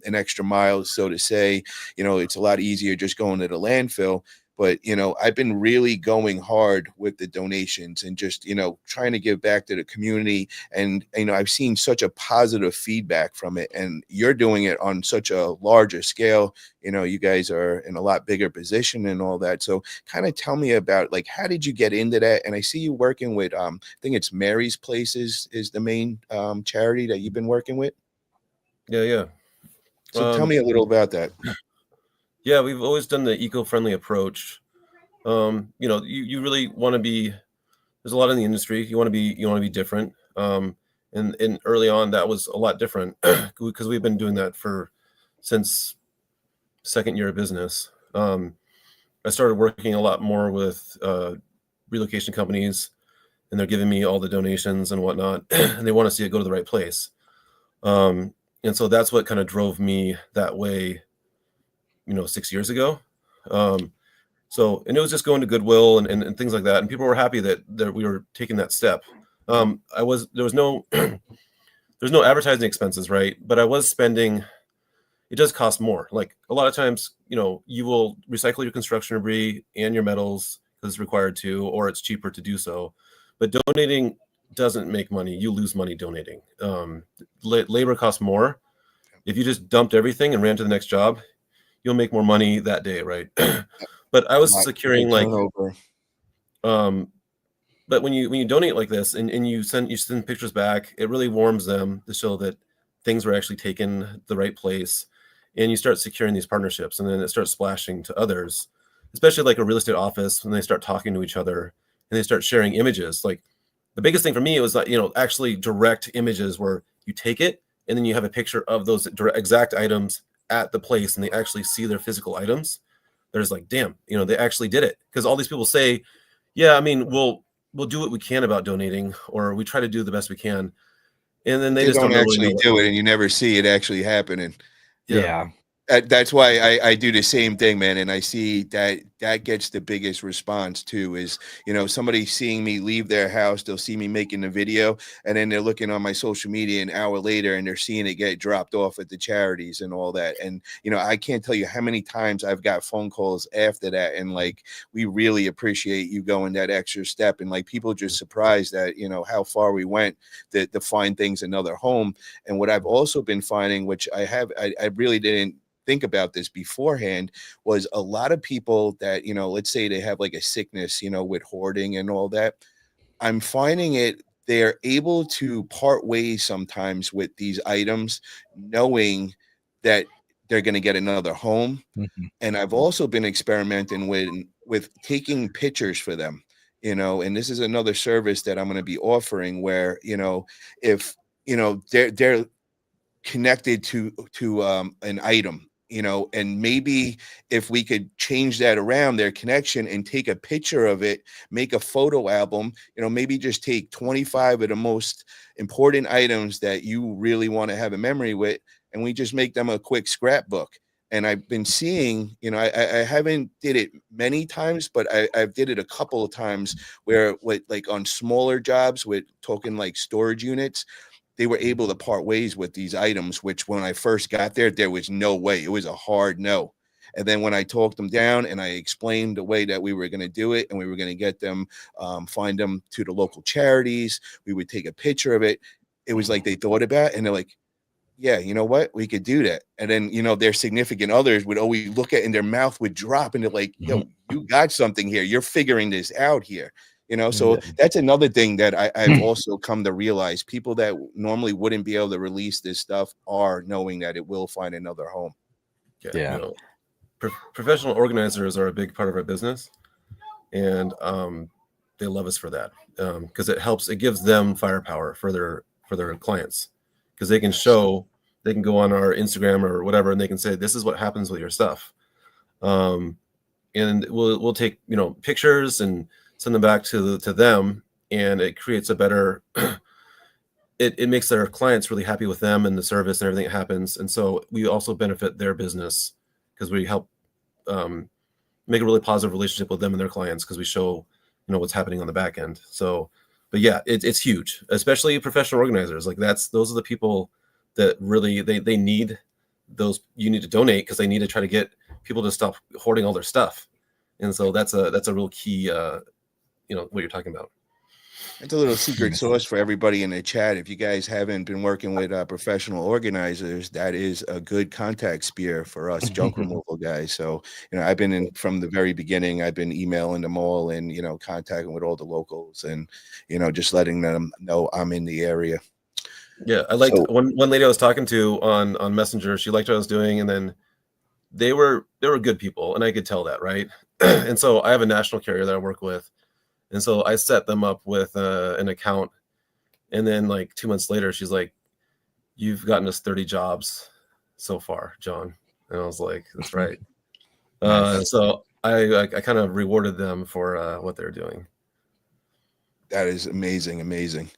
an extra mile, so to say. It's a lot easier just going to the landfill. But, I've been really going hard with the donations and just, trying to give back to the community. And, I've seen such a positive feedback from it. And you're doing it on such a larger scale. You guys are in a lot bigger position and all that. So kind of tell me about, like, how did you get into that? And I see you working with, I think it's Mary's Places is the main charity that you've been working with. Yeah. So tell me a little about that. Yeah, we've always done the eco-friendly approach. You really want to be, there's a lot in the industry. You want to be different. And early on that was a lot different because we've been doing that since second year of business. I started working a lot more with relocation companies, and they're giving me all the donations and whatnot, and they want to see it go to the right place. And so that's what kind of drove me that way, 6 years ago. So, and it was just going to Goodwill and things like that. And people were happy that we were taking that step. There was no, there's no advertising expenses, right? But I was spending, it does cost more. Like a lot of times, you will recycle your construction debris and your metals because it's required to, or it's cheaper to do so. But donating doesn't make money. You lose money donating. Labor costs more. If you just dumped everything and ran to the next job, you'll make more money that day, right? But I was securing like, but when you donate like this and you send pictures back, it really warms them to show that things were actually taken the right place, and you start securing these partnerships, and then it starts splashing to others, especially like a real estate office when they start talking to each other and they start sharing images. Like the biggest thing for me was like, actually direct images where you take it and then you have a picture of those exact items at the place and they actually see their physical items. There's like, damn, they actually did it. Because all these people say, yeah, I mean, we'll do what we can about donating, or we try to do the best we can. And then they just don't actually really do it, and you never see it actually happening. Yeah. That's why I do the same thing, man. And I see that gets the biggest response too, is, somebody seeing me leave their house, they'll see me making the video, and then they're looking on my social media an hour later and they're seeing it get dropped off at the charities and all that. And, I can't tell you how many times I've got phone calls after that. And like, we really appreciate you going that extra step. And like, people just surprised that, how far we went to find things another home. And what I've also been finding, which I really didn't think about this beforehand, was a lot of people that, let's say they have like a sickness, with hoarding and all that. I'm finding they're able to part ways sometimes with these items, knowing that they're going to get another home. Mhm. And I've also been experimenting with taking pictures for them, and this is another service that I'm going to be offering where, if, they're connected to an item, and maybe if we could change that around, their connection, and take a picture of it, make a photo album, maybe just take 25 of the most important items that you really want to have a memory with, and we just make them a quick scrapbook. And I've been seeing, I haven't did it many times, but I've did it a couple of times where, like on smaller jobs with talking like storage units, they were able to part ways with these items, which when I first got there was no way. It was a hard no. And then when I talked them down and I explained the way that we were going to do it, and we were going to get them, find them to the local charities, we would take a picture of it. It was like they thought about it, and they're like, yeah, you know what? We could do that. And then, their significant others would always look at, and their mouth would drop, and they're like, yo, you got something here. You're figuring this out here. So that's another thing that I've also come to realize. People that normally wouldn't be able to release this stuff are knowing that it will find another home. Yeah. Professional organizers are a big part of our business, and they love us for that, because it gives them firepower for their clients, because they can go on our Instagram or whatever, and they can say, this is what happens with your stuff. And we'll take, pictures and send them back to them, and it creates a better, it makes their clients really happy with them and the service and everything that happens. And so we also benefit their business because we help make a really positive relationship with them and their clients, because we show, what's happening on the back end. So, but yeah, it's huge, especially professional organizers. Like those are the people that really, they need those, you need to donate, because they need to try to get people to stop hoarding all their stuff. And so that's a real key, what you're talking about. It's a little secret sauce for everybody in the chat. If you guys haven't been working with professional organizers, that is a good contact spear for us junk removal guys. So, I've been from the very beginning. I've been emailing them all and, contacting with all the locals and, just letting them know I'm in the area. Yeah, I liked one lady I was talking to on Messenger. She liked what I was doing, and then they were good people, and I could tell that, right? And so I have a national carrier that I work with. And so I set them up with an account. And then like 2 months later, she's like, you've gotten us 30 jobs so far, John. And I was like, that's right. Nice. So I kind of rewarded them for what they're doing. That is amazing. Amazing.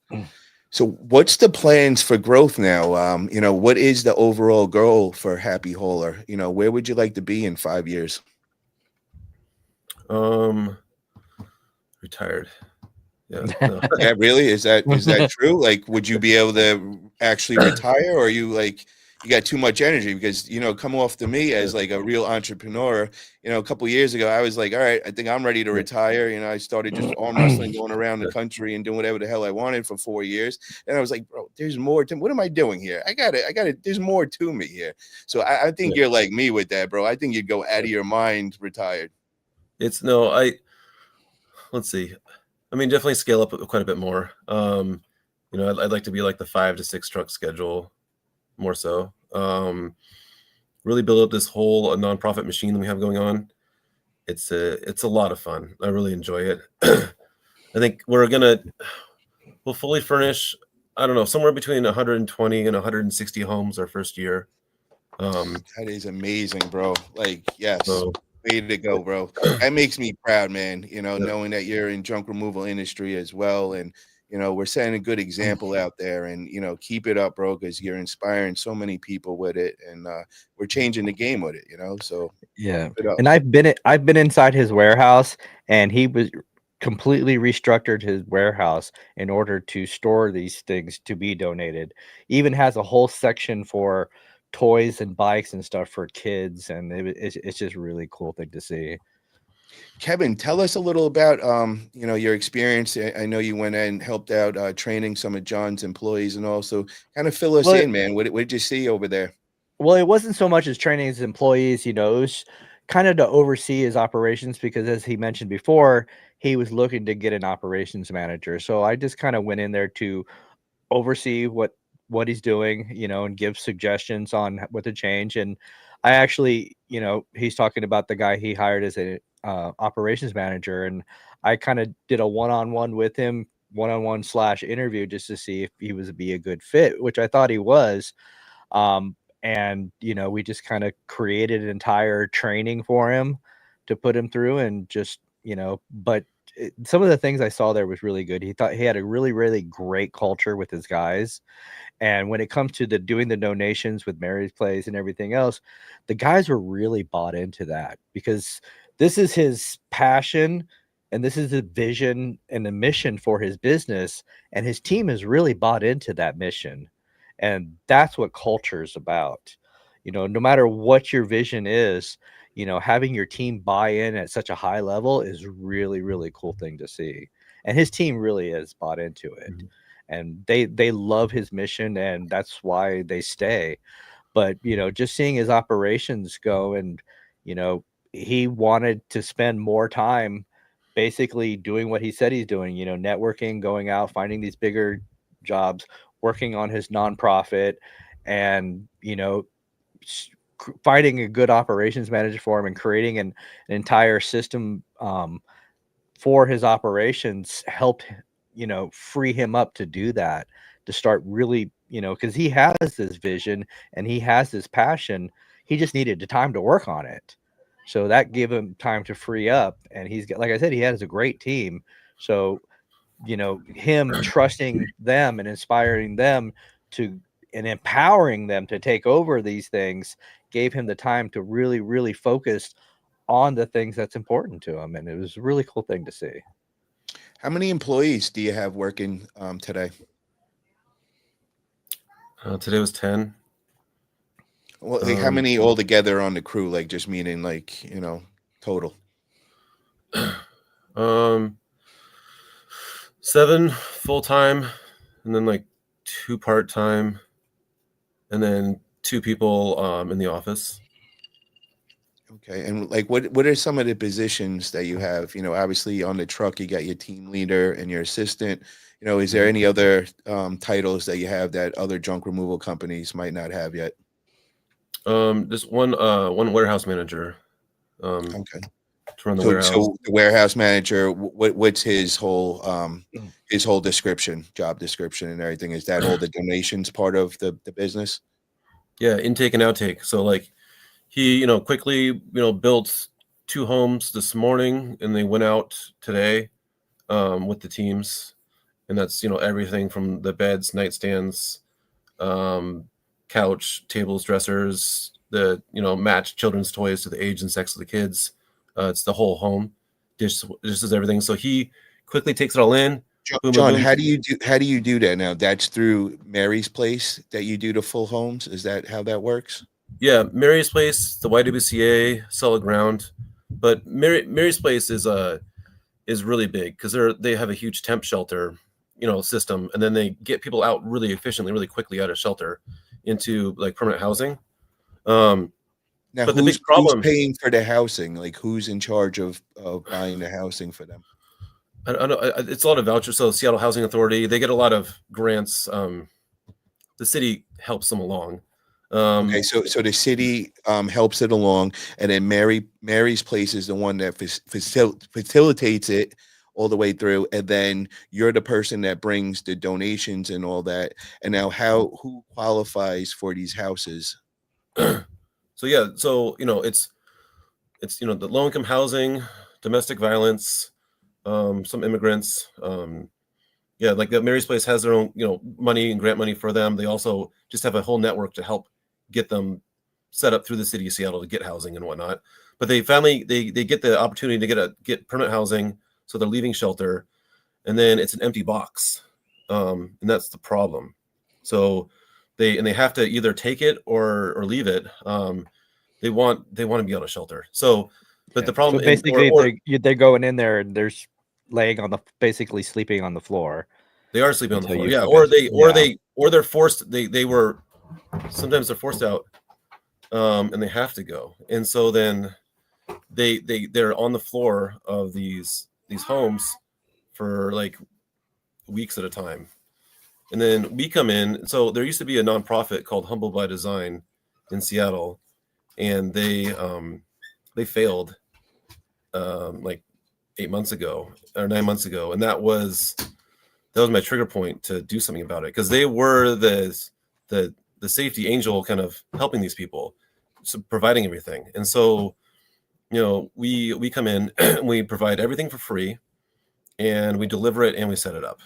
So what's the plans for growth now? What is the overall goal for Happy Hauler? Where would you like to be in 5 years? Retired. Yeah. No. Yeah, really? Is that true? Like, would you be able to actually retire, or are you like you got too much energy? Because come off to me as like a real entrepreneur. A couple years ago, I was like, all right, I think I'm ready to retire. I started just arm wrestling, going around the country and doing whatever the hell I wanted for 4 years. And I was like, bro, there's more to what am I doing here? I got it. There's more to me here. So I think you're like me with that, bro. I think you'd go out of your mind retired. Let's see. I mean, definitely scale up quite a bit more. I'd like to be like the 5 to 6 truck schedule, more so. Really build up this whole nonprofit machine that we have going on. It's a lot of fun. I really enjoy it. I think we'll fully furnish, I don't know, somewhere between 120 and 160 homes our first year. That is amazing, bro. Like, yes. So, way to go, bro. That makes me proud, man. Knowing that you're in junk removal industry as well. And, we're setting a good example out there, and, keep it up, bro, because you're inspiring so many people with it. And we're changing the game with it, so Yeah. keep it up. And I've been inside his warehouse, and he was completely restructured his warehouse in order to store these things to be donated. Even has a whole section for toys and bikes and stuff for kids, and it's just a really cool thing to see. Kevin, tell us a little about your experience. I know you went and helped out training some of John's employees, and also kind of fill us Well, in, man. What did you see over there? Well, it wasn't so much as training his employees, it was kind of to oversee his operations because, as he mentioned before, he was looking to get an operations manager. So I just kind of went in there to oversee what he's doing, and give suggestions on what to change. And I actually, he's talking about the guy he hired as a operations manager, and I kind of did a one-on-one with him, one-on-one / interview, just to see if he was be a good fit, which I thought he was. And we just kind of created an entire training for him to put him through, and just but some of the things I saw there was really good. He thought he had a really, really great culture with his guys. And when it comes to doing the donations with Mary's Place and everything else, the guys were really bought into that, because this is his passion, and this is the vision and the mission for his business, and his team has really bought into that mission. And that's what culture is about. No matter what your vision is, having your team buy in at such a high level is really, really cool thing to see. And his team really is bought into it. Mhm. And they love his mission, and that's why they stay. But just seeing his operations go, and he wanted to spend more time basically doing what he said he's doing, networking, going out, finding these bigger jobs, working on his nonprofit, and finding a good operations manager for him, and creating an entire system for his operations helped free him up to do that, to start really, because he has this vision and he has this passion. He just needed the time to work on it, so that gave him time to free up. And he's got, like I said, he has a great team. So him trusting them and inspiring them to, and empowering them to take over these things, gave him the time to really, really focus on the things that's important to him. And it was a really cool thing to see. How many employees do you have working today? Today was 10. Well, like, how many altogether on the crew? Like, just meaning like, total. 7 full-time, and then like 2 part-time, and then 2 people in the office. Okay. And like, what are some of the positions that you have? Obviously on the truck, you got your team leader and your assistant. Is there any other titles that you have that other junk removal companies might not have yet? Just one warehouse manager. Okay. To run the warehouse. So the warehouse manager, what's his whole description, job description, and everything? Is that all the donations part of the business? Yeah, intake and outtake. So like he, quickly, built 2 homes this morning, and they went out today with the teams. And that's, everything from the beds, nightstands, couch, tables, dressers, the, match children's toys to the age and sex of the kids. It's the whole home. dishes everything. So he quickly takes it all in. Boom, John, boom. how do you do that now? That's through Mary's Place that you do the full homes. Is that how that works? Yeah, Mary's Place, the YWCA, Solid Ground, but Mary's Place is really big because they have a huge temp shelter, system, and then they get people out really efficiently, really quickly out of shelter into like permanent housing. Now, But the who's big problem, paying for the housing? Like, who's in charge of buying the housing for them? I don't know, it's a lot of vouchers. So Seattle Housing Authority, they get a lot of grants. The city helps them along. Okay, so the city helps it along, and then Mary's Place is the one that facilitates it all the way through, and then you're the person that brings the donations and all that. And now, who qualifies for these houses? So yeah, so it's the low income housing, domestic violence, some immigrants. Yeah, like the Mary's Place has their own money and grant money for them. They also just have a whole network to help get them set up through the city of Seattle to get housing and whatnot. But they finally they get the opportunity to get permanent housing, so they're leaving shelter, and then it's an empty box, and that's the problem. So they have to either take it or leave it. They want to be out of shelter. So, but the problem, so basically they're going in there and they're laying on basically sleeping on the floor. They are sleeping on the floor. Yeah, or they're forced. They were sometimes they're forced out, and they have to go. And so then they're on the floor of these homes for like weeks at a time. And then we come in. So there used to be a nonprofit called Humble by Design in Seattle, and they failed like 8 months ago or 9 months ago, and that was my trigger point to do something about it, because they were the safety angel, kind of helping these people, so providing everything. And so we come in and we provide everything for free, and we deliver it and we set it up,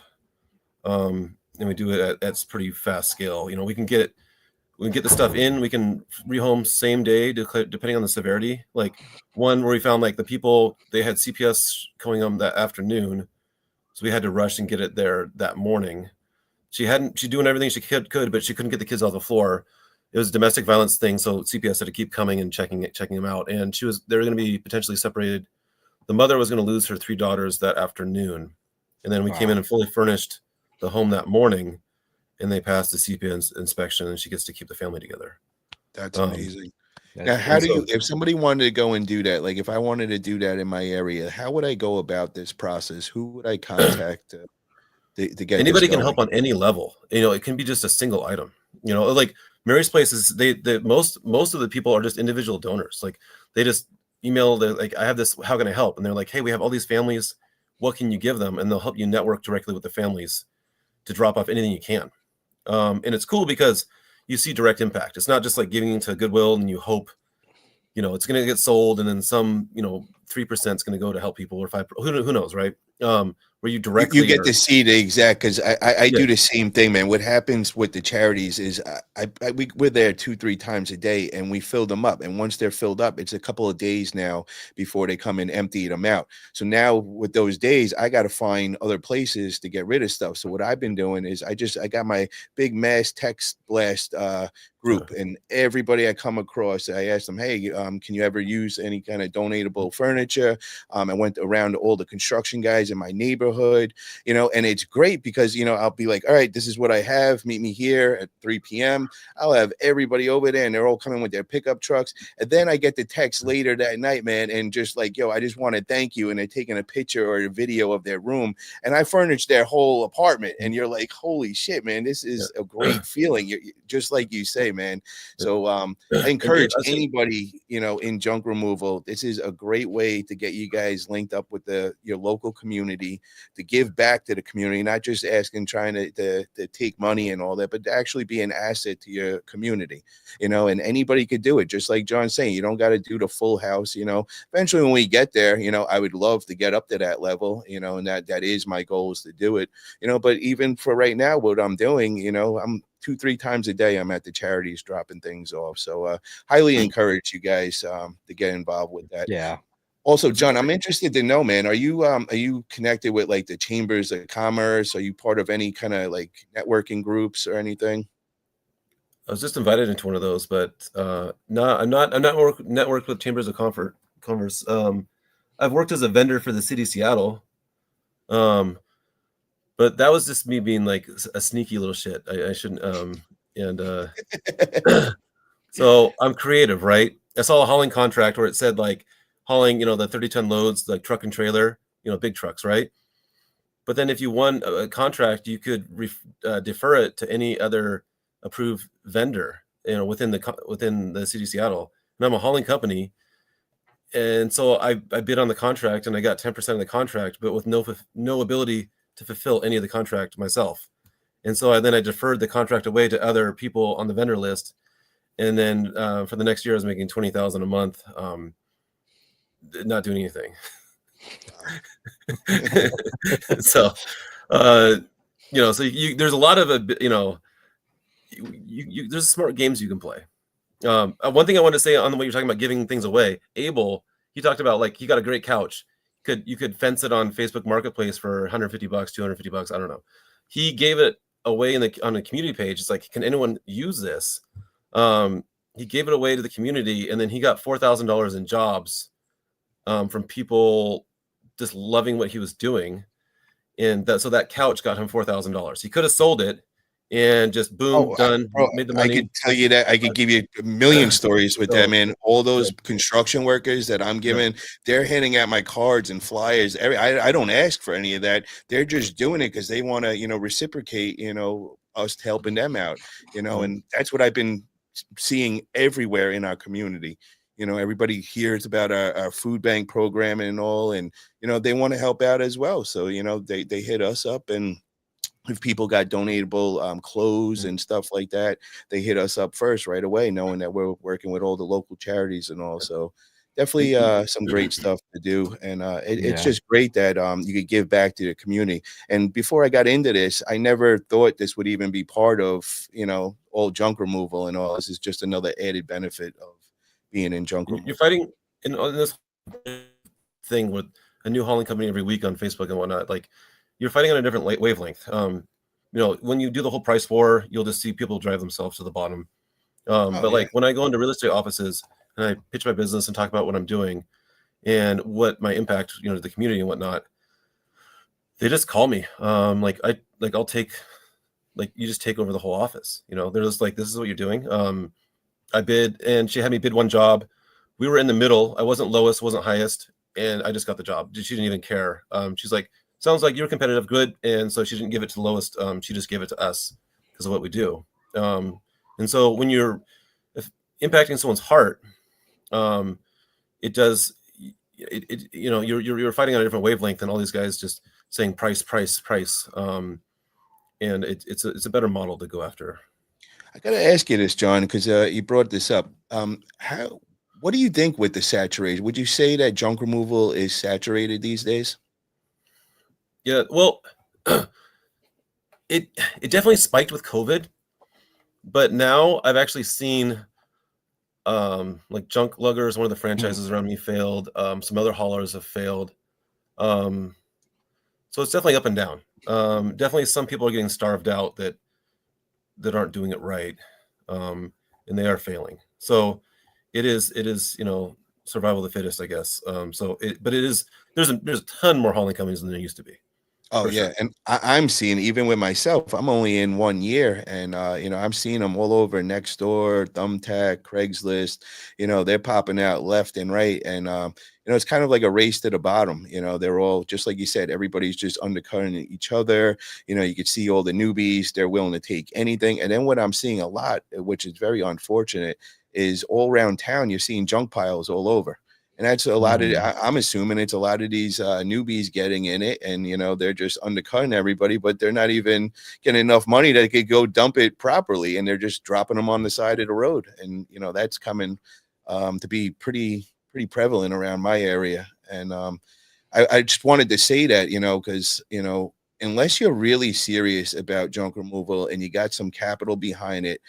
and we do it at pretty fast scale. We can get the stuff in, we can rehome same day depending on the severity. Like one where we found like the people, they had CPS going on that afternoon, so we had to rush and get it there that morning. She's doing everything she could, but she couldn't get the kids off the floor. It was a domestic violence thing, so CPS had to keep coming and checking them out. And they were going to be potentially separated. The mother was going to lose her 3 daughters that afternoon, and then we came in and fully furnished the home that morning, and they passed the CPS inspection, and she gets to keep the family together. That's amazing. Now, if somebody wanted to go and do that, like if I wanted to do that in my area, how would I go about this process? Who would I contact to get anybody this can help on any level. It can be just a single item. Like Mary's Place is most of the people are just individual donors. Like they just email, like, I have this, how can I help? And they're like, hey, we have all these families, what can you give them? And they'll help you network directly with the families to drop off anything you can. And it's cool because you see direct impact. It's not just like giving to Goodwill and you hope it's going to get sold, and then some 3% is going to go to help people, or 5%, who knows, right? Where you directly get to see the exact, because I do the same thing, man. What happens with the charities is we're there 2-3 times a day, and we fill them up, and once they're filled up, it's a couple of days now before they come and empty them out. So now with those days, I got to find other places to get rid of stuff. So what I've been doing is I got my big mass text blast group, and everybody I come across, I asked them, hey, can you ever use any kind of donatable furniture? I went around to all the construction guys in my neighborhood, and it's great because I'll be like, all right, this is what I have, meet me here at 3 p.m. I'll have everybody over there, and they're all coming with their pickup trucks, and then I get the text later that night, man, and just like, yo, I just want to thank you, and they're taking a picture or a video of their room, and I furnished their whole apartment, and you're like, holy shit, man, this is a great feeling. You're just like you say, man. So I encourage anybody in junk removal. This is a great way to get you guys linked up with your local community, to give back to the community, not just trying to take money and all that, but to actually be an asset to your community. And anybody could do it, just like John's saying. You don't got to do the full house. Eventually when we get there, I would love to get up to that level, and that is my goal, is to do it. But even for right now, what I'm doing, I'm 2-3 times a day, I'm at the charities dropping things off. So highly encourage you guys to get involved with that. Yeah. Also, John, I'm interested to know, man, are you connected with like the chambers of commerce? Are you part of any kind of like networking groups or anything? I was just invited into one of those, but no, I'm not networked with chambers of commerce. I've worked as a vendor for the city of Seattle. Um, but that was just me being like a sneaky little shit. I shouldn't and so I'm creative, right? I saw a hauling contract where it said like hauling, the 30-ton loads, like truck and trailer, big trucks, right? But then if you won a contract, you could defer it to any other approved vendor, within the city of Seattle. And I'm a hauling company, and so I bid on the contract and I got 10% of the contract, but with no ability to fulfill any of the contract myself. And so I deferred the contract away to other people on the vendor list. And then for the next year, I was making $20,000 a month, not doing anything. So, there's a lot of there's smart games you can play. One thing I want to say on the way you're talking about giving things away, Abel, he talked about like he got a great couch. You could fence it on Facebook Marketplace for $150, $250, I don't know. He gave it away on the community page. It's like, can anyone use this? He gave it away to the community, and then he got $4,000 in jobs from people just loving what he was doing. And so that couch got him $4,000. He could have sold it and just boom, done, made the money. I could tell you that. I could give you a million stories with that, man. All those construction workers that I'm giving, they're handing out my cards and flyers. I don't ask for any of that. They're just doing it because they want to, reciprocate, us helping them out, and that's what I've been seeing everywhere in our community. Everybody hears about our food bank program and all, and they want to help out as well. So they hit us up, and if people got donatable clothes and stuff like that, they hit us up first right away, knowing that we're working with all the local charities and all. So definitely some great stuff to do. And it's just great that you could give back to the community. And before I got into this, I never thought this would even be part of, all junk removal and all. This is just another added benefit of being in junk removal. You're fighting in this thing with a new hauling company every week on Facebook and whatnot. Like, you're fighting on a different wavelength. When you do the whole price war, you'll just see people drive themselves to the bottom. Like when I go into real estate offices and I pitch my business and talk about what I'm doing and what my impact, to the community and whatnot, they just call me. I'll take, you just take over the whole office. They're just like, this is what you're doing. I bid, and she had me bid one job. We were in the middle. I wasn't lowest, wasn't highest, and I just got the job. She didn't even care. She's like, sounds like you're competitive, good. And so she didn't give it to the lowest. She just gave it to us because of what we do. And so when you're impacting someone's heart, it does. You're fighting on a different wavelength than all these guys just saying price. And it's a better model to go after. I got to ask you this, John, because you brought this up. What do you think with the saturation? Would you say that junk removal is saturated these days? Yeah, well, it definitely spiked with COVID, but now I've actually seen like Junk Luggers, one of the franchises around me failed. Some other haulers have failed. So it's definitely up and down. Definitely some people are getting starved out that aren't doing it right, and they are failing. So it is survival of the fittest, I guess. There's a ton more hauling companies than there used to be. Oh yeah, sure. And I'm seeing, even with myself, I'm only in 1 year, and I'm seeing them all over Nextdoor, Thumbtack, Craigslist. They're popping out left and right, and it's kind of like a race to the bottom. They're all, just like you said, everybody's just undercutting each other. You could see all the newbies; they're willing to take anything. And then what I'm seeing a lot, which is very unfortunate, is all around town you're seeing junk piles all over. And that's a lot of, I'm assuming it's a lot of these newbies getting in it, and, they're just undercutting everybody, but they're not even getting enough money that they could go dump it properly. And they're just dropping them on the side of the road. And, that's coming to be pretty prevalent around my area. And I just wanted to say that, because, unless you're really serious about junk removal and you got some capital behind it,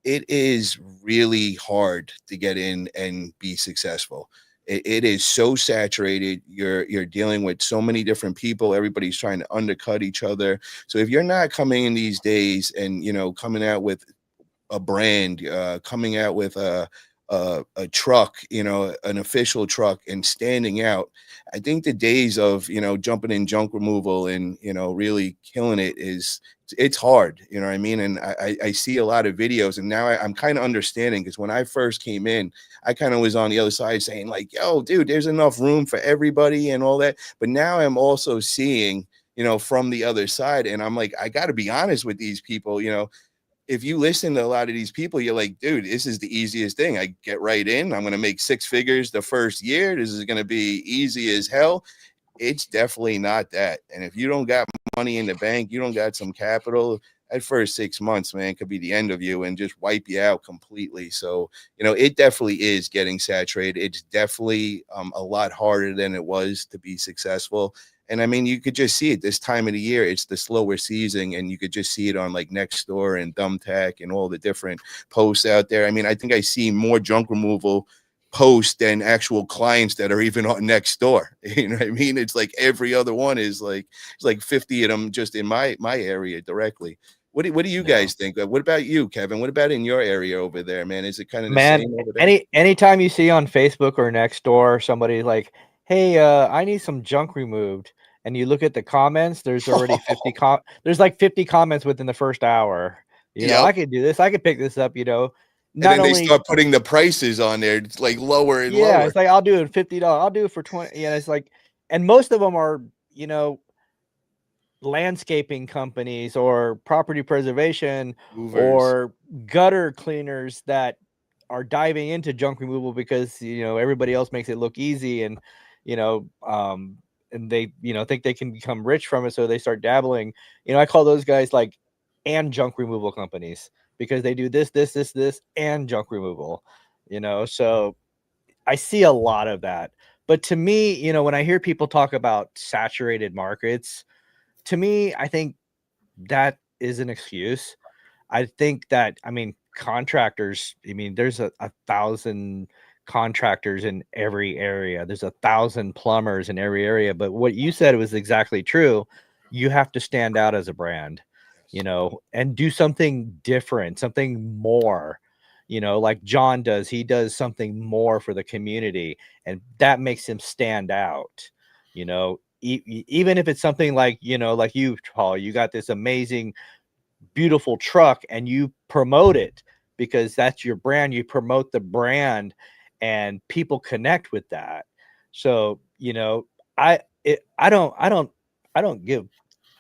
it is really hard to get in and be successful. It is so saturated. You're dealing with so many different people. Everybody's trying to undercut each other. So if you're not coming in these days and, you know, coming out with a brand, coming out with a truck, you know, an official truck, and standing out, I think the days of, you know, jumping in junk removal and, you know, really killing it is, it's hard, you know what I mean? And I see a lot of videos, and now I'm kind of understanding, because when I first came in, I kind of was on the other side saying like, yo, dude, there's enough room for everybody and all that. But now I'm also seeing, you know, from the other side, and I'm like, I got to be honest with these people, you know. If you listen to a lot of these people, you're like, dude, this is the easiest thing. I get right in. I'm going to make 6 figures the first year. This is going to be easy as hell. It's definitely not that. And if you don't got money in the bank, you don't got some capital, that first 6 months, man, could be the end of you and just wipe you out completely. So, you know, it definitely is getting saturated. It's definitely a lot harder than it was to be successful. And I mean, you could just see it this time of the year. It's the slower season, and you could just see it on like Nextdoor and Thumbtack and all the different posts out there. I mean, I think I see more junk removal posts than actual clients that are even on Nextdoor. You know what I mean? It's like every other one is like, it's like 50 of them just in my area directly. What do you guys think? What about you, Kevin? What about in your area over there, man? Is it kind of the Man, same over there? anytime you see on Facebook or Nextdoor somebody like, hey, I need some junk removed, and you look at the comments, there's already 50 there's like 50 comments within the first hour. You know, Yep. I could do this, I could pick this up, you know. And Not then they only, start putting the prices on there. It's like lower and yeah, lower. it's like I'll do it $50, I'll do it for 20. Yeah, it's like, and most of them are, you know, landscaping companies or property preservation Hoovers. or gutter cleaners that are diving into junk removal because, you know, everybody else makes it look easy, and, you know, and they, you know, think they can become rich from it, so they start dabbling. You know, I call those guys like and junk removal companies, because they do this and junk removal, you know. So I see a lot of that. But to me, you know, when I hear people talk about saturated markets, to me, I think that is an excuse. I think that, I mean, contractors, I mean, there's a 1,000 contractors in every area. There's 1,000 plumbers in every area. But what you said was exactly true. You have to stand out as a brand, you know, and do something different, something more, you know, like John does. He does something more for the community, and that makes him stand out, you know. Even if it's something like, you know, like you, Paul, you got this amazing beautiful truck and you promote it because that's your brand. You promote the brand and people connect with that. So, you know, I don't give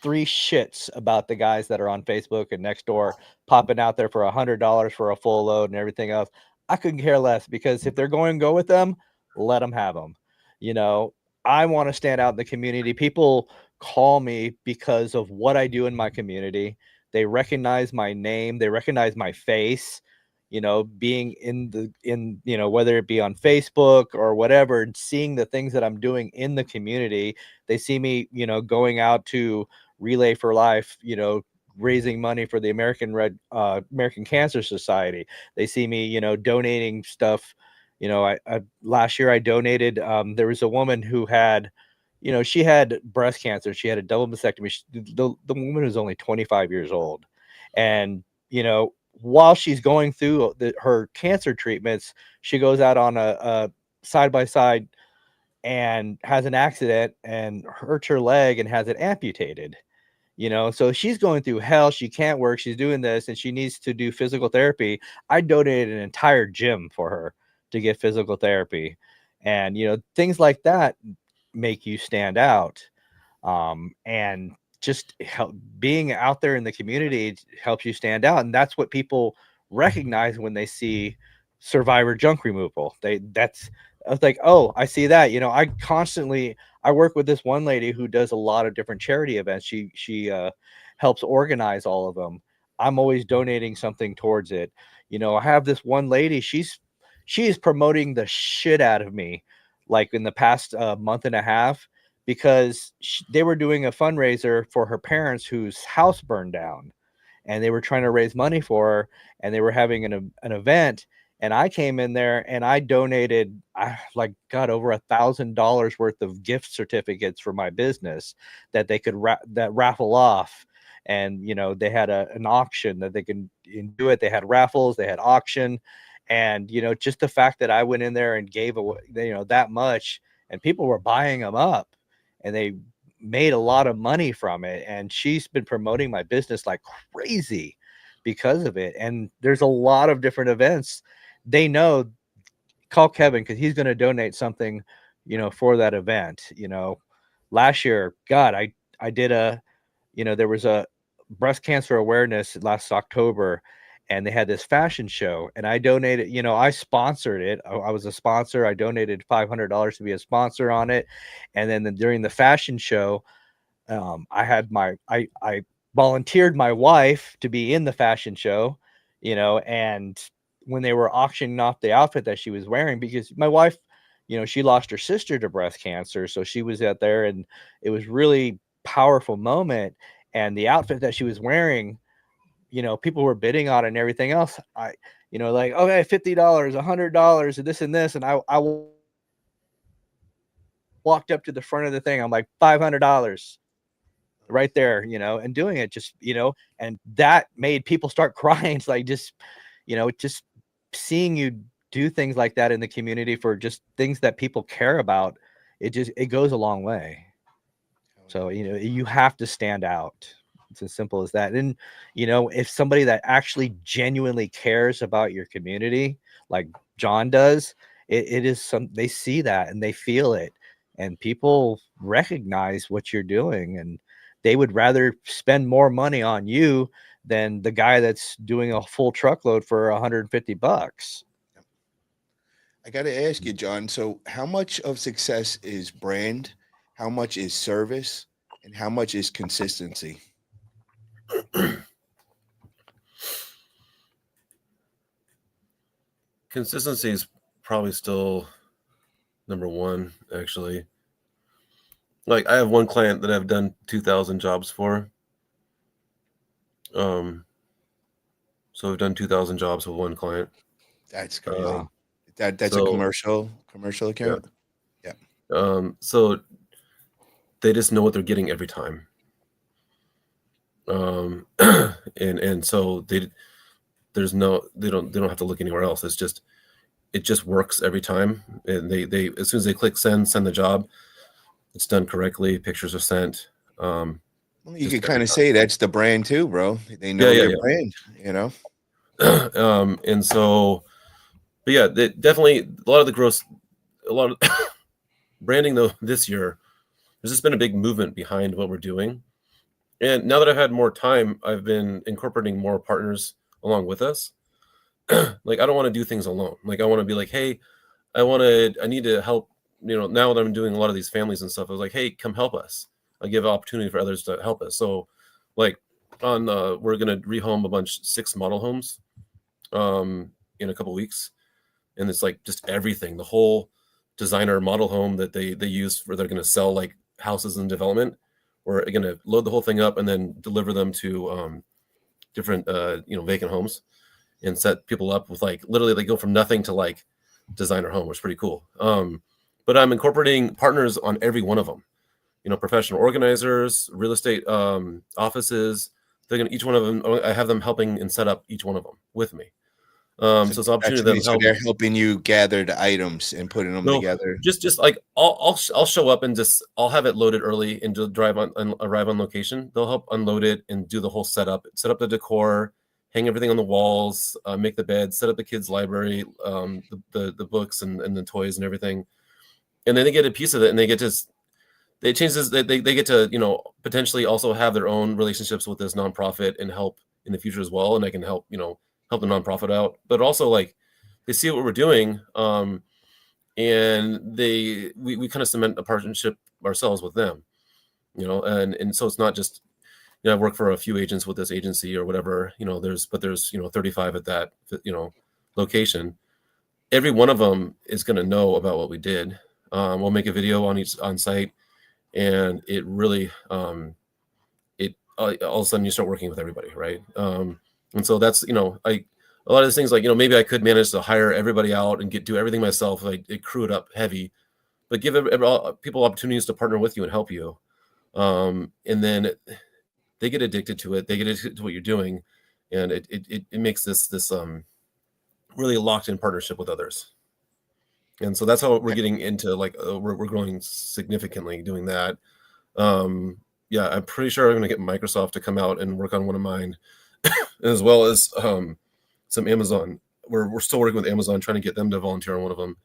3 shits about the guys that are on Facebook and Nextdoor popping out there for $100 for a full load and everything else. I couldn't care less, because if they're going to go with them, let them have them. You know, I want to stand out in the community. People call me because of what I do in my community. They recognize my name, they recognize my face, you know, being in, you know, whether it be on Facebook or whatever, and seeing the things that I'm doing in the community. They see me, you know, going out to Relay for Life, you know, raising money for the American Cancer Society. They see me, you know, donating stuff. You know, I last year I donated, there was a woman who had, you know, she had breast cancer. She had a double mastectomy. The woman was only 25 years old. And, you know, while she's going through her cancer treatments, she goes out on a side by side and has an accident and hurts her leg and has it amputated. You know, so she's going through hell. She can't work. She's doing this and she needs to do physical therapy. I donated an entire gym for her to get physical therapy. And, you know, things like that make you stand out. And just being out there in the community helps you stand out. And that's what people recognize when they see survivor junk removal. I was like, oh, I see that. You know, I work with this one lady who does a lot of different charity events. She helps organize all of them. I'm always donating something towards it. You know, I have this one lady, she is promoting the shit out of me, like in the past month and a half, because they were doing a fundraiser for her parents whose house burned down, and they were trying to raise money for her, and they were having an event, And I came in there and I donated, like, got over $1,000 worth of gift certificates for my business that they could raffle off. And, they had an auction that they can do it. They had raffles, they had auction. And, just the fact that I went in there and gave away, that much, and people were buying them up, and they made a lot of money from it. And she's been promoting my business like crazy because of it. And there's a lot of different events. They know, call Kevin, because he's going to donate something, for that event. Last year, God, I did there was a breast cancer awareness last October, and they had this fashion show, and I donated, I sponsored it. I was a sponsor. I donated $500 to be a sponsor on it. And then during the fashion show, I volunteered my wife to be in the fashion show, and when they were auctioning off the outfit that she was wearing, because my wife, she lost her sister to breast cancer. So she was out there, and it was really powerful moment. And the outfit that she was wearing, people were bidding on it and everything else. Like, okay, $50, $100, and this and this. And I walked up to the front of the thing. I'm like, $500 right there, and doing it, just, and that made people start crying. It's like, just seeing you do things like that in the community for just things that people care about, it goes a long way. So, you have to stand out. It's as simple as that. And, if somebody that actually genuinely cares about your community, like John does, it is they see that and they feel it, and people recognize what you're doing, and they would rather spend more money on you than the guy that's doing a full truckload for $150. I got to ask you, John. So, how much of success is brand? How much is service? And how much is consistency? Consistency is probably still number one, actually. Like, I have one client that I've done 2,000 jobs for. So we've done 2,000 jobs with one client. That's crazy. That's a commercial account. Yeah. So they just know what they're getting every time. And so they don't have to look anywhere else. It just works every time. And they as soon as they click send the job, it's done correctly. Pictures are sent. Well, you could kind of say that's the brand too, bro. They know your brand, And so, but yeah, definitely a lot of branding though this year, there's just been a big movement behind what we're doing. And now that I've had more time, I've been incorporating more partners along with us. Like, I don't want to do things alone. Like, I want to be like, hey, I need to help, now that I'm doing a lot of these families and stuff, I was like, hey, come help us. I give opportunity for others to help us. So like we're going to rehome 6 model homes in a couple weeks. And it's like just everything, the whole designer model home that they use for, they're going to sell like houses in development. We're going to load the whole thing up and then deliver them to different, vacant homes and set people up with, like, literally they go from nothing to like designer home, which is pretty cool. But I'm incorporating partners on every one of them, professional organizers, real estate offices. They're going to, each one of them, I have them helping and set up each one of them with me. So it's an opportunity to help. They're helping you gather the items and putting them together. Just like I'll show up and I'll have it loaded early and just arrive on location. They'll help unload it and do the whole set up the decor, hang everything on the walls, make the bed, set up the kids' library, the books and the toys and everything. And then they get a piece of it, and they get to potentially also have their own relationships with this nonprofit and help in the future as well. And I can help the nonprofit out, but also like they see what we're doing. And we kind of cement a partnership ourselves with them, and so it's not just, I work for a few agents with this agency or whatever, there's 35 at that, location. Every one of them is going to know about what we did. We'll make a video on site, and it really, all of a sudden you start working with everybody. Right. And so that's, a lot of these things, like, maybe I could manage to hire everybody out and do everything myself, like it crew it up heavy, but give people opportunities to partner with you and help you. And then they get addicted to it. They get addicted to what you're doing, and it makes this really locked in partnership with others. And so that's how we're getting into, like, we're growing significantly doing that. Yeah, I'm pretty sure I'm going to get Microsoft to come out and work on one of mine, as well as some Amazon. We're still working with Amazon, trying to get them to volunteer on one of them.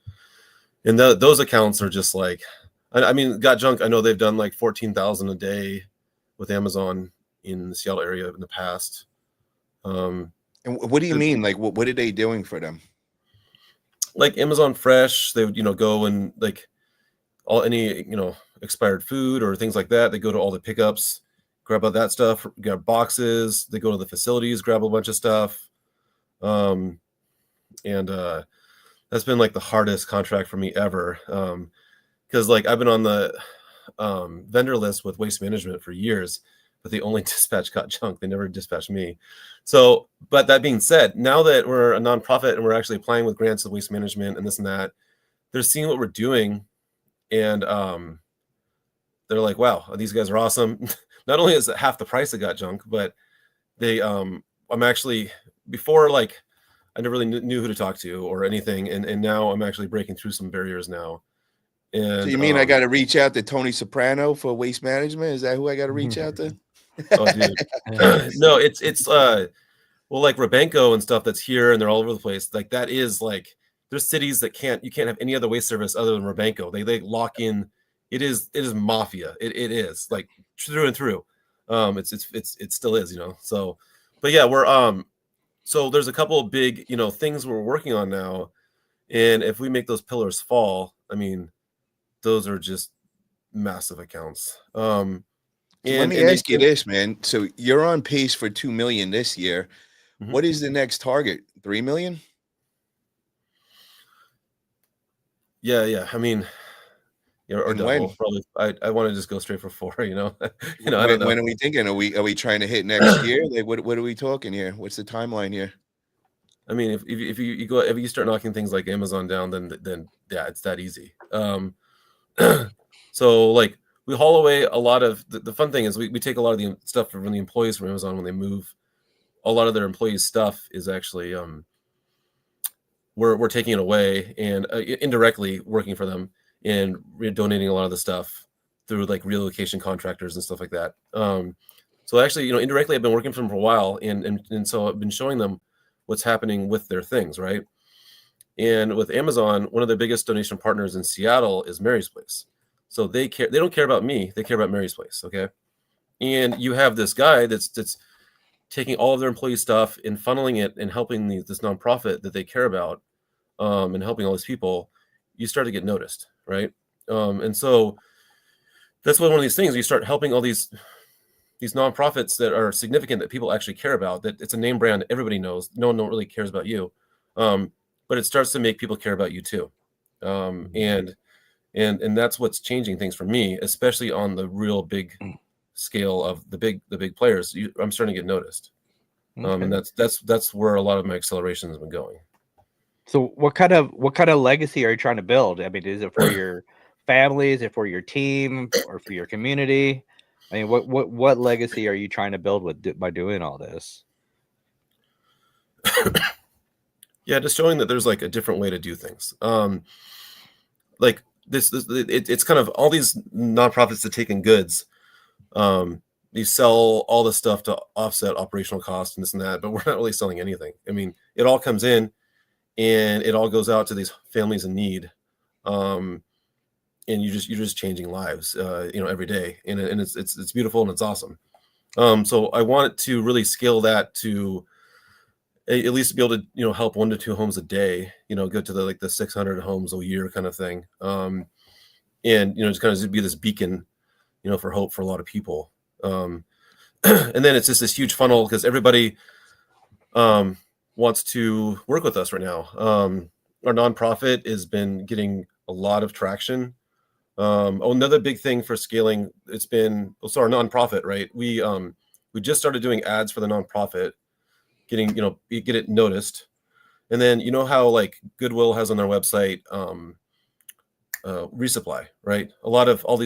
And those accounts are just like, I mean, Got Junk, I know they've done like 14,000 a day with Amazon in the Seattle area in the past. And what do you mean? Like, what are they doing for them? Like Amazon Fresh, they would, go and, like, any expired food or things like that. They go to all the pickups, grab all that stuff, grab boxes. They go to the facilities, grab a bunch of stuff. And that's been like the hardest contract for me ever. Because like I've been on the vendor list with Waste Management for years, but they only dispatch Got Junk. They never dispatch me. So, but that being said, now that we're a nonprofit and we're actually applying with grants to Waste Management and this and that, they're seeing what we're doing, and they're like, wow, these guys are awesome. Not only is it half the price of Got Junk, but they I'm actually, before, like, I never really knew who to talk to or anything, and now I'm actually breaking through some barriers now. And So you mean I got to reach out to Tony Soprano for Waste Management? Is that who I got to reach out to? Oh, dude. No, it's well, like Rubenko and stuff that's here, and they're all over the place. Like, that is, like, there's cities that you can't have any other waste service other than Rubenko. They lock in. It is mafia. It is, like, through and through. It still is, So, but yeah, we're so there's a couple of big, things we're working on now, and if we make those pillars fall, I mean, those are just massive accounts. So let me ask you this, man. So you're on pace for 2 million this year. Mhm. What is the next target? 3 million? Yeah. I mean, or And double. when? Probably. I want to just go straight for 4. I don't know. When are we thinking? Are we trying to hit next year? Like, what are we talking here? What's the timeline here? I mean, if you start knocking things like Amazon down, then yeah, it's that easy. So, like, we haul away a lot of the fun thing is we take a lot of the stuff from the employees from Amazon when they move. A lot of their employees' stuff is actually we're taking it away and indirectly working for them and donating a lot of the stuff through, like, relocation contractors and stuff like that. So actually, indirectly, I've been working for them for a while, and so I've been showing them what's happening with their things, right? And with Amazon, one of the biggest donation partners in Seattle is Mary's Place. So they don't care about me, they care about Mary's Place, okay? And you have this guy that's taking all of their employee stuff and funneling it and helping this nonprofit that they care about, and helping all these people. You start to get noticed, right? And so that's one of these things. You start helping all these nonprofits that are significant, that people actually care about, that it's a name brand everybody knows. No one really cares about you, but it starts to make people care about you too. And that's what's changing things for me, especially on the real big scale of the big players. I'm starting to get noticed. Okay. And that's where a lot of my acceleration has been going. So what kind of legacy are you trying to build? I mean, is it for your family? Is it for your team or for your community? I mean, what legacy are you trying to build by doing all this? Yeah, just showing that there's, like, a different way to do things. Like it's kind of all these nonprofits that take in goods. You sell all this stuff to offset operational costs and this and that, but we're not really selling anything. I mean, it all comes in and it all goes out to these families in need. And you're just changing lives, every day, and it's beautiful and it's awesome. So I want to really scale that to at least be able to, help 1 to 2 homes a day, go to the 600 homes a year kind of thing. And, just kind of be this beacon, for hope for a lot of people. And then it's just this huge funnel because everybody wants to work with us right now. Our nonprofit has been getting a lot of traction. Another big thing for scaling, our nonprofit, right? We just started doing ads for the nonprofit, get it noticed. And then you know how like Goodwill has on their website resupply, right? A lot of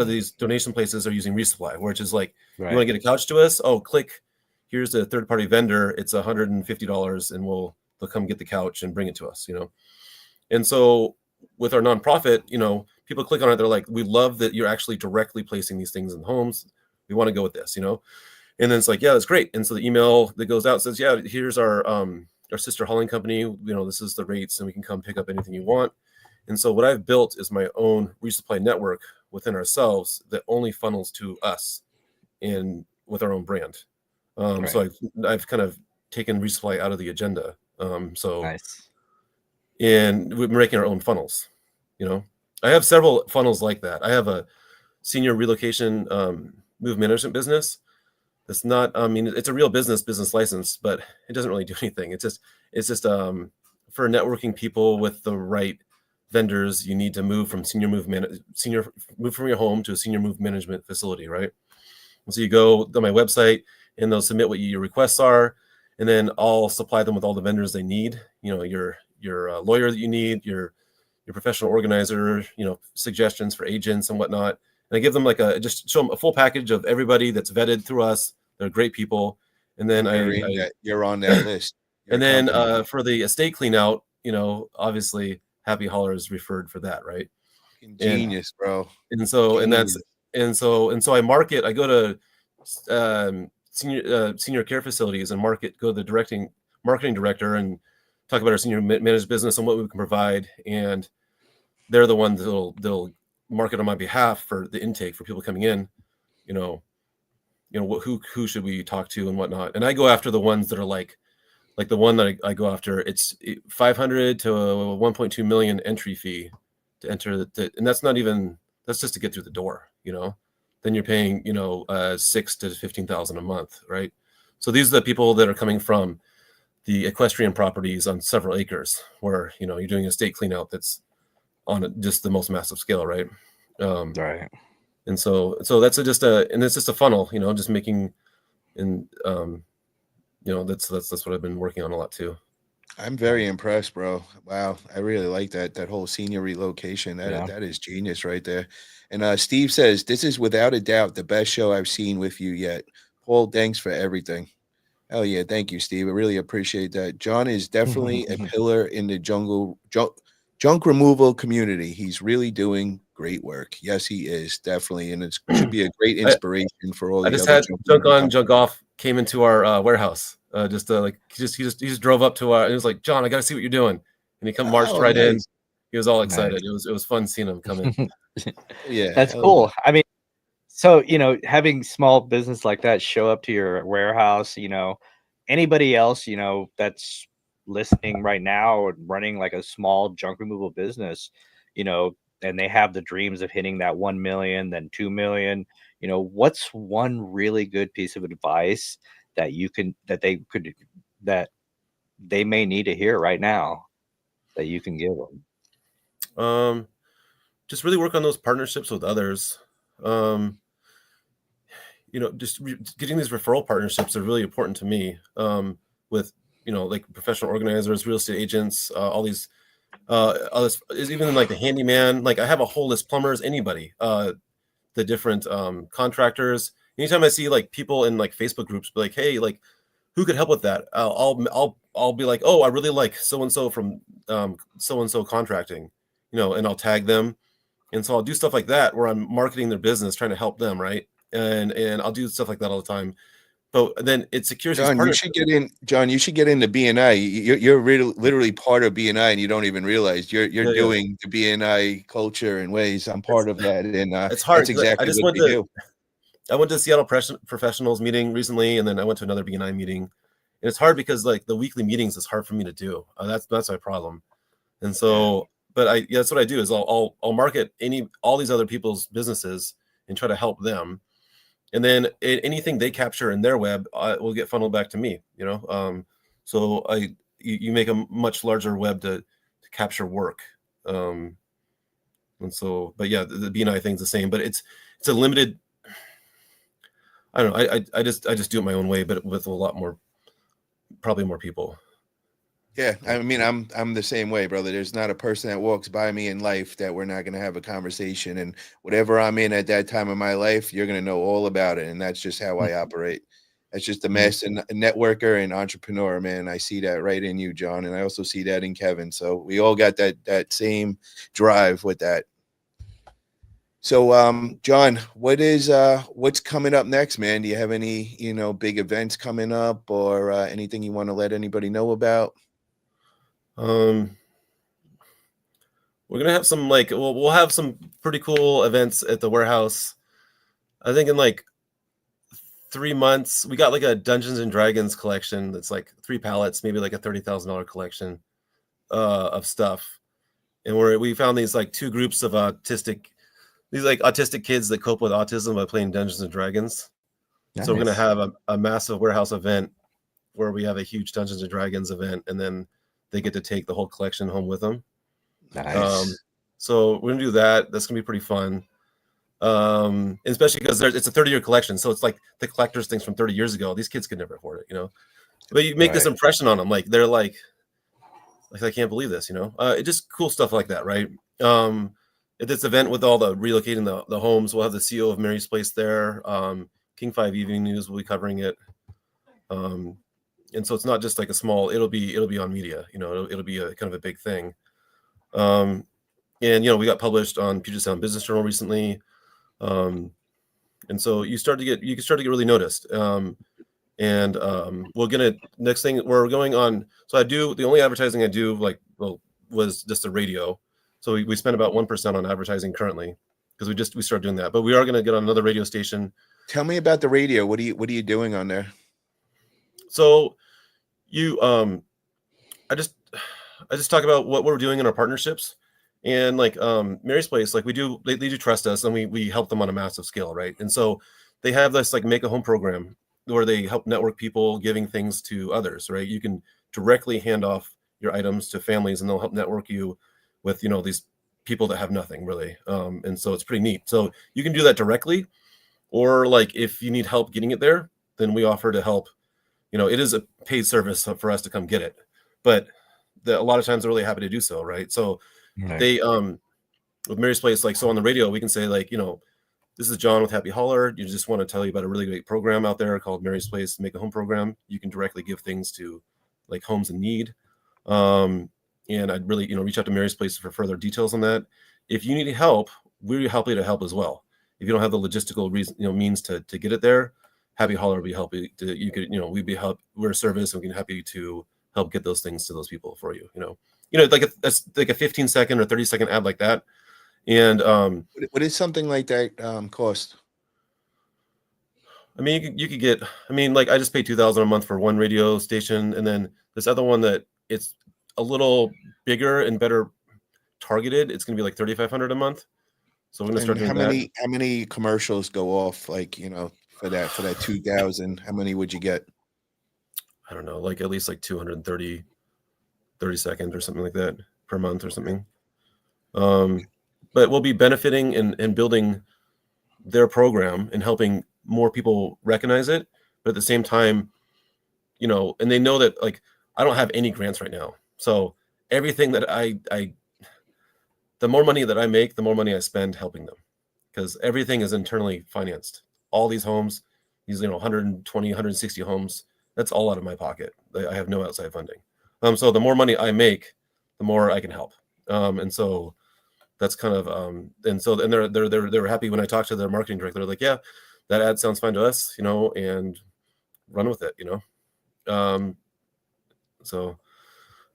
these donation places are using resupply, which is like, you want to get a couch to us? Oh, click. Here's a third-party vendor. It's $150, and they'll come get the couch and bring it to us, you know. And so with our nonprofit, you know, people click on it. They're like, we love that you're actually directly placing these things in homes. We want to go with this, you know. And then it's like, yeah, that's great. And so the email that goes out says, yeah, here's our sister hauling company. You know, this is the rates, and we can come pick up anything you want. And so what I've built is my own resupply network within ourselves that only funnels to us and with our own brand. So I've kind of taken resupply out of the agenda. Nice. And we're making our own funnels. You know, I have several funnels like that. I have a senior relocation move management business. It's not, I mean, it's a real business license, but it doesn't really do anything. It's just for networking people with the right vendors. You need to move from move from your home to a senior move management facility, right? And so you go to my website and they'll submit what your requests are, and then I'll supply them with all the vendors they need. You know, your lawyer that you need, your professional organizer, you know, suggestions for agents and whatnot. And I give them just show them a full package of everybody that's vetted through us. They're great people. And then you're on that list. And then for the estate clean out, you know, obviously Happy Holler is referred for that, right? Genius, bro. And so I market. I go to senior care facilities and go to the marketing director and talk about our senior managed business and what we can provide. And they're the ones that'll market on my behalf for the intake for people coming in. You know, who should we talk to and whatnot. And I go after the ones that are like the one that I go after. It's 500 to a 1.2 million entry fee to enter and that's just to get through the door, you know. Then you're paying, you know, 6,000 to 15,000 a month, right? So these are the people that are coming from the equestrian properties on several acres, where, you know, you're doing a estate clean out that's on just the most massive scale, right? Right. And so that's just a funnel, you know, just making, and you know, that's what I've been working on a lot too. I'm very impressed, bro. Wow, I really like that whole senior relocation. That is genius right there. And Steve says, this is without a doubt the best show I've seen with you yet. Paul, thanks for everything. Hell yeah, thank you, Steve. I really appreciate that. John is definitely a pillar in the junk removal community. He's really doing great work. Yes, he is, definitely. And it should be a great inspiration for all the other junk on, junk off came into our warehouse. He just drove up to and he was like, John, I got to see what you're doing. And he marched right in. He was all excited. Nice. It was fun seeing him come in. Yeah, that's cool. I mean, so, you know, having small business like that show up to your warehouse, you know, anybody else, you know, that's listening right now or running like a small junk removal business, you know, and they have the dreams of hitting that 1 million, then 2 million, you know, what's one really good piece of advice that they may need to hear right now that you can give them? Just really work on those partnerships with others. You know, just getting these referral partnerships are really important to me, with, you know, like professional organizers, real estate agents, all these others, even like the handyman. Like I have a whole list, plumbers, anybody, the different contractors. Anytime I see like people in like Facebook groups be like, hey, like who could help with that? I'll be like, oh, I really like so and so from so and so contracting, you know, and I'll tag them. And so I'll do stuff like that where I'm marketing their business, trying to help them, right? And I'll do stuff like that all the time. But then it secures. John, you should get in. John, you should get into BNI. You're really, literally part of BNI, and you don't even realize you're doing the BNI culture in ways. I'm part of that, and it's hard. That's exactly what we do. I went to the Seattle professionals meeting recently, and then I went to another BNI meeting. And it's hard because like the weekly meetings is hard for me to do. That's my problem. And so, but that's what I do is I'll market all these other people's businesses and try to help them. And then anything they capture in their web will get funneled back to me, you know? So you make a much larger web to capture work. And so, but yeah, the BNI thing's the same, but it's a limited, I don't know. I just do it my own way, but with a lot more, probably more people. Yeah, I mean, I'm the same way, brother. There's not a person that walks by me in life that we're not going to have a conversation, and whatever I'm in at that time of my life, you're going to know all about it, and that's just how I operate. That's just a master networker and entrepreneur, man. I see that right in you, John, and I also see that in Kevin. So we all got that same drive with that. So, John, what's coming up next, man? Do you have any, big events coming up or anything you want to let anybody know about? We're gonna have some we'll have some pretty cool events at the warehouse. I think in like 3 months, we got like a Dungeons and Dragons collection that's like 3 pallets, maybe like a $30,000 collection of stuff. And we found these like 2 groups of autistic kids that cope with autism by playing Dungeons and Dragons. Nice. So we're gonna have a massive warehouse event where we have a huge Dungeons and Dragons event, and then they get to take the whole collection home with them. Nice. So we're gonna do that. That's gonna be pretty fun. Especially because it's a 30-year collection, so it's like the collector's things from 30 years ago. These kids could never afford it, But you make this impression on them, like they're like I can't believe this, It just cool stuff like that, right? At this event with all the relocating the homes, we'll have the CEO of Mary's Place there. King 5 Evening News will be covering it. And so it's not just like a small. It'll be on media, It'll be a kind of a big thing. And we got published on Puget Sound Business Journal recently. And so you can start to get really noticed. We're gonna next thing we're going on. So the only advertising I do was just the radio. So we spend about 1% on advertising currently because we started doing that. But we are gonna get on another radio station. Tell me about the radio. What are you doing on there? So I just talk about what we're doing in our partnerships. And Mary's Place, they do trust us, and we help them on a massive scale, right? And so they have this make a home program where they help network people giving things to others, right? You can directly hand off your items to families, and they'll help network you with these people that have nothing really. And so it's pretty neat. So you can do that directly, or if you need help getting it there, then we offer to help. It is a paid service for us to come get it, but a lot of times they're really happy to do so, right? So they with Mary's Place, so on the radio we can say this is John with Happy Holler. You just want to tell you about a really great program out there called Mary's Place Make a Home program. You can directly give things to homes in need. And I'd really reach out to Mary's Place for further details on that. If you need help, we're happy to help as well. If you don't have the logistical means to get it there, Happy Holler will be happy to, we're a service, and we can happy to help get those things to those people for you, like a 15-second or 30-second ad like that. And what is something like that cost? I mean, you could get, I just pay $2,000 a month for one radio station, and then this other one that it's a little bigger and better targeted. It's going to be $3,500 a month. So we're going to start doing that. How many commercials go off for that 2,000? How many would you get? I don't know, at least 230 seconds or something like that per month or something. But we'll be benefiting and building their program and helping more people recognize it. But at the same time, and they know that I don't have any grants right now. So everything that the more money that I make, the more money I spend helping them, because everything is internally financed. All these homes, these 120, 160 homes, that's all out of my pocket. I have no outside funding. So the more money I make, the more I can help. And so that's kind of and they're happy when I talk to their marketing director. They're like, yeah, that ad sounds fine to us, and run with it, So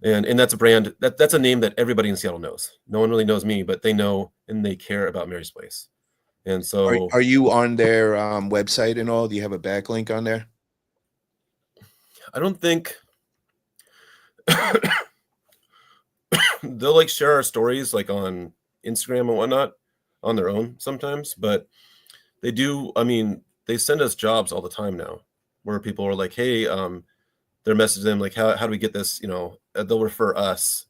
and that's a brand that's a name that everybody in Seattle knows. No one really knows me, but they know and they care about Mary's Place. And so are you on their website and all? Do you have a backlink on there? I don't think they'll share our stories on Instagram and whatnot on their own sometimes, but they do. They send us jobs all the time now where people are like, hey, they're messaging them how do we get this? They'll refer us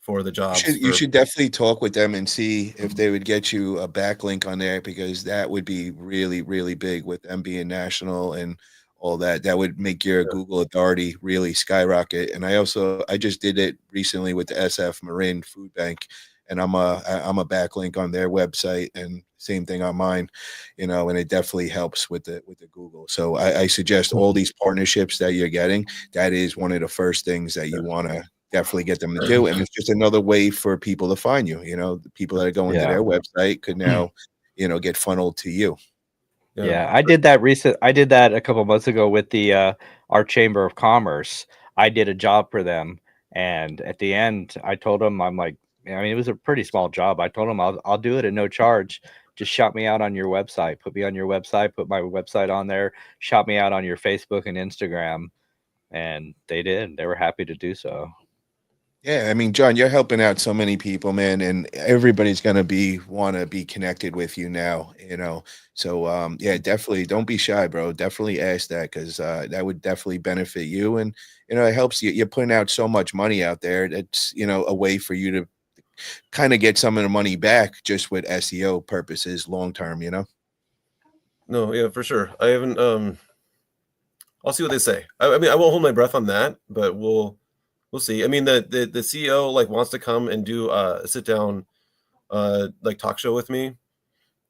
for the jobs. You should definitely talk with them and see if they would get you a backlink on there, because that would be really, really big with them being national and all that. That would make your Google authority really skyrocket. And I just did it recently with the SF Marin Food Bank, and I'm a backlink on their website, and same thing on mine, and it definitely helps with the Google. So I suggest all these partnerships that you're getting. That is one of the first things that you want to definitely get them to do, and it's just another way for people to find you. The people that are going to their website could now, get funneled to you. Yeah, I did that a couple months ago with the our Chamber of Commerce. I did a job for them, and at the end, I told them, I'm like, it was a pretty small job. I told them I'll do it at no charge. Just shout me out on your website. Put me on your website. Put my website on there. Shout me out on your Facebook and Instagram, and they did. They were happy to do so. Yeah, John, you're helping out so many people, man, and everybody's gonna want to be connected with you now, So, yeah, definitely don't be shy, bro. Definitely ask that, because that would definitely benefit you, and it helps you. You're putting out so much money out there. That's a way for you to kind of get some of the money back, just with SEO purposes, long term. No, yeah, for sure. I haven't. I'll see what they say. I won't hold my breath on that, but we'll see. The CEO wants to come and do a sit down talk show with me.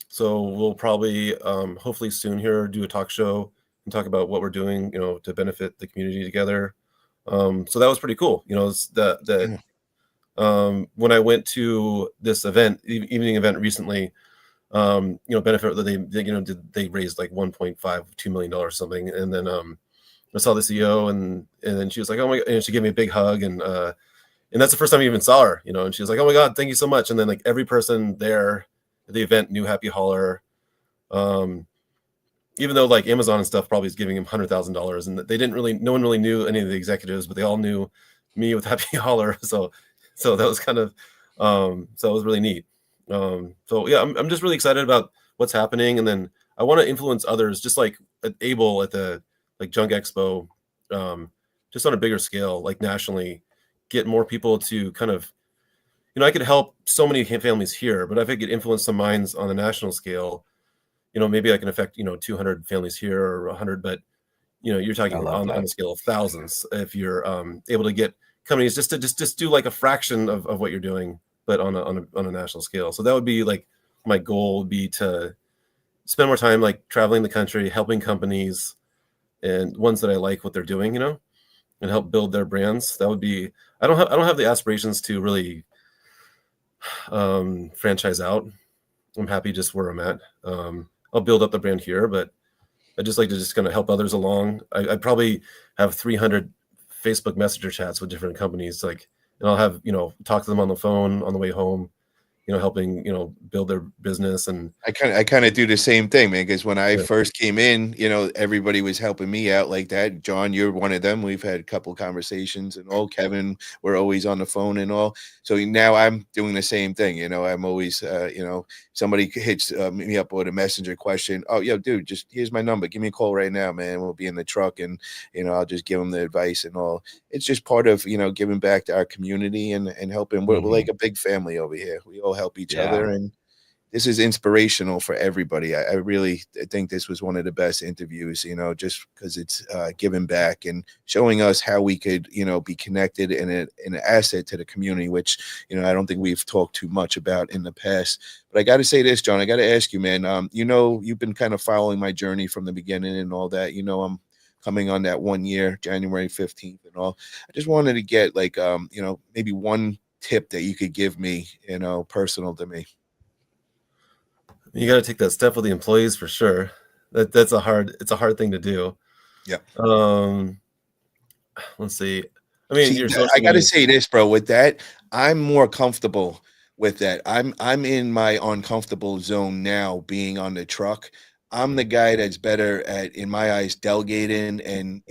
So we'll probably hopefully soon here do a talk show and talk about what we're doing, to benefit the community together. So that was pretty cool. When I went to this evening event recently, benefit that they raised like $1.52 million something, and then I saw the CEO, and then she was like, oh my, and she gave me a big hug, and that's the first time I even saw her, and she was like, oh my God, thank you so much. And then every person there at the event knew Happy Holler, even though Amazon and stuff probably is giving him $100,000, and no one really knew any of the executives, but they all knew me with Happy Holler. So that was kind of so it was really neat. So yeah, I'm just really excited about what's happening, and then I want to influence others, just like at Able at the Junk Expo, just on a bigger scale, nationally, get more people to kind of, I could help so many families here, but if I could influence some minds on a national scale, maybe I can affect 200 families here or 100, but you're talking on the scale of thousands if you're able to get companies just to do a fraction of what you're doing, but on a national scale. So that would be my goal would be to spend more time traveling the country, helping companies and ones that I like what they're doing, and help build their brands. That would be, I don't have the aspirations to really franchise out. I'm happy just where I'm at. I'll build up the brand here, but I just like to just kind of help others along. I probably have 300 Facebook Messenger chats with different companies, and I'll have, talk to them on the phone on the way home, helping, build their business. And I kind of do the same thing, man, because when I first came in, everybody was helping me out like that. John, you're one of them. We've had a couple conversations and all. Kevin, we're always on the phone and all. So now I'm doing the same thing. I'm always, somebody hits me up with a messenger question. Oh, yo, dude, just here's my number. Give me a call right now, man. We'll be in the truck, and, I'll just give them the advice and all. It's just part of, giving back to our community and helping. We're like a big family over here. We all help each other, and this is inspirational for everybody. I really think this was one of the best interviews, just because it's giving back and showing us how we could, be connected and an asset to the community, which, I don't think we've talked too much about in the past. But I got to say this, John, I got to ask you, man, you've been kind of following my journey from the beginning and all that. I'm coming on that 1 year, January 15th and all. I just wanted to get maybe one tip that you could give me, personal to me. You got to take that step with the employees for sure. It's a hard thing to do. Yeah. Let's see. I got to say this, bro, with that, I'm more comfortable with that. I'm in my uncomfortable zone now, being on the truck. I'm the guy that's better at, in my eyes, delegating and,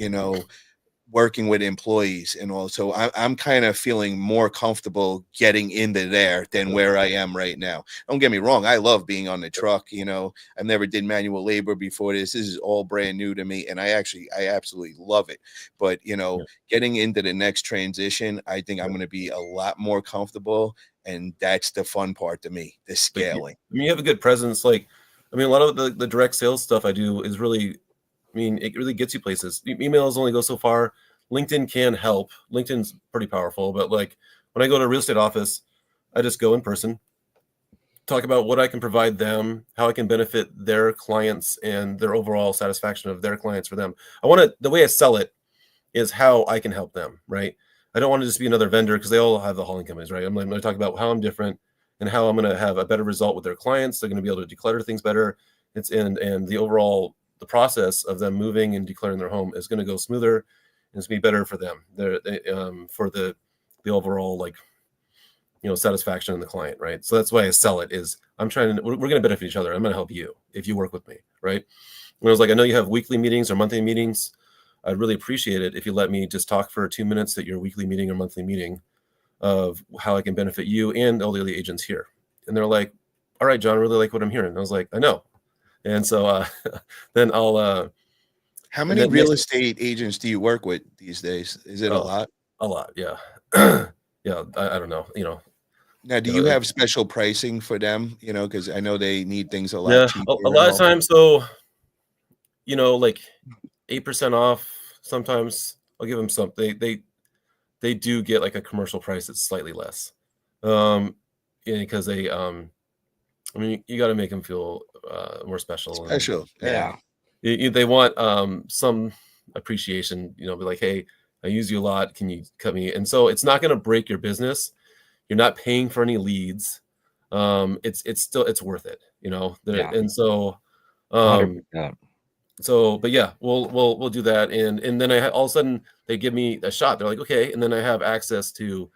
working with employees and all. So I'm kind of feeling more comfortable getting into there than where I am right now. Don't get me wrong. I love being on the truck. I never did manual labor before this. This is all brand new to me. And I absolutely love it. But, getting into the next transition, I think I'm going to be a lot more comfortable. And that's the fun part to me, the scaling. You have a good presence. A lot of the direct sales stuff I do is really, mean, it really gets you places. Emails only go so far. LinkedIn can help. LinkedIn's pretty powerful, but like when I go to a real estate office, I just go in person, talk about what I can provide them, how I can benefit their clients and their overall satisfaction of their clients for them. The way I sell it is how I can help them, right? I don't want to just be another vendor because they all have the hauling companies, right? I'm going to talk about how I'm different and how I'm going to have a better result with their clients. They're going to be able to declutter things better. And the overall, the process of them moving and declaring their home is going to go smoother and it's going to be better for them. For the overall, like, satisfaction in the client, right? So that's why I sell it is we're going to benefit each other. I'm going to help you if you work with me, right? When I was like, I know you have weekly meetings or monthly meetings. I'd really appreciate it if you let me just talk for 2 minutes at your weekly meeting or monthly meeting of how I can benefit you and all the other agents here. And they're like, all right, John, I really like what I'm hearing. And I was like, I know. And so then I'll How many real estate agents do you work with these days? Is it a lot? A lot, yeah. Yeah, I don't know, Now, do you have special pricing for them? Because I know they need things a lot cheaper. A lot of times, so like 8% off. Sometimes I'll give them something. They do get like a commercial price that's slightly less, because they I mean, you got to make them feel more special. Special, yeah. They want some appreciation. Be like, hey, I use you a lot. Can you cut me? And so it's not going to break your business. You're not paying for any leads. It's worth it. And so, 100%. So, but yeah, we'll do that. And then all of a sudden they give me a shot. They're like, okay. And then I have access to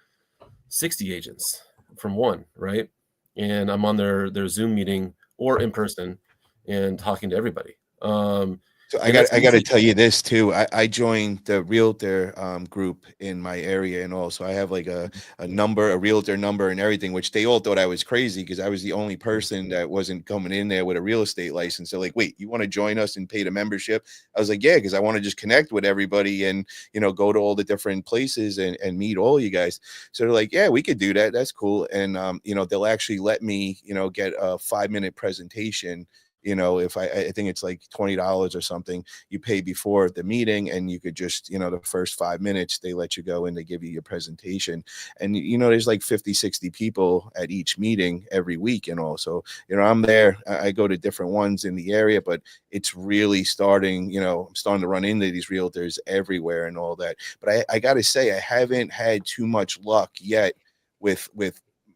60 agents from one, right? And I'm on their Zoom meeting or in person and talking to everybody. So I got to tell you this too. I joined the realtor group in my area, and also I have like a realtor number and everything, which they all thought I was crazy because I was the only person that wasn't coming in there with a real estate license. They're like, wait, you want to join us and pay the membership? I was like, yeah, because I want to just connect with everybody and go to all the different places and meet all you guys. So they're like, yeah, we could do that. That's cool. And they'll actually let me get a 5-minute presentation. If I think it's like $20 or something, you pay before the meeting, and you could just, the first 5 minutes, they let you go and they give you your presentation. And, there's like 50, 60 people at each meeting every week. And also, I'm there, I go to different ones in the area, but it's really starting, I'm starting to run into these realtors everywhere and all that. But I got to say, I haven't had too much luck yet with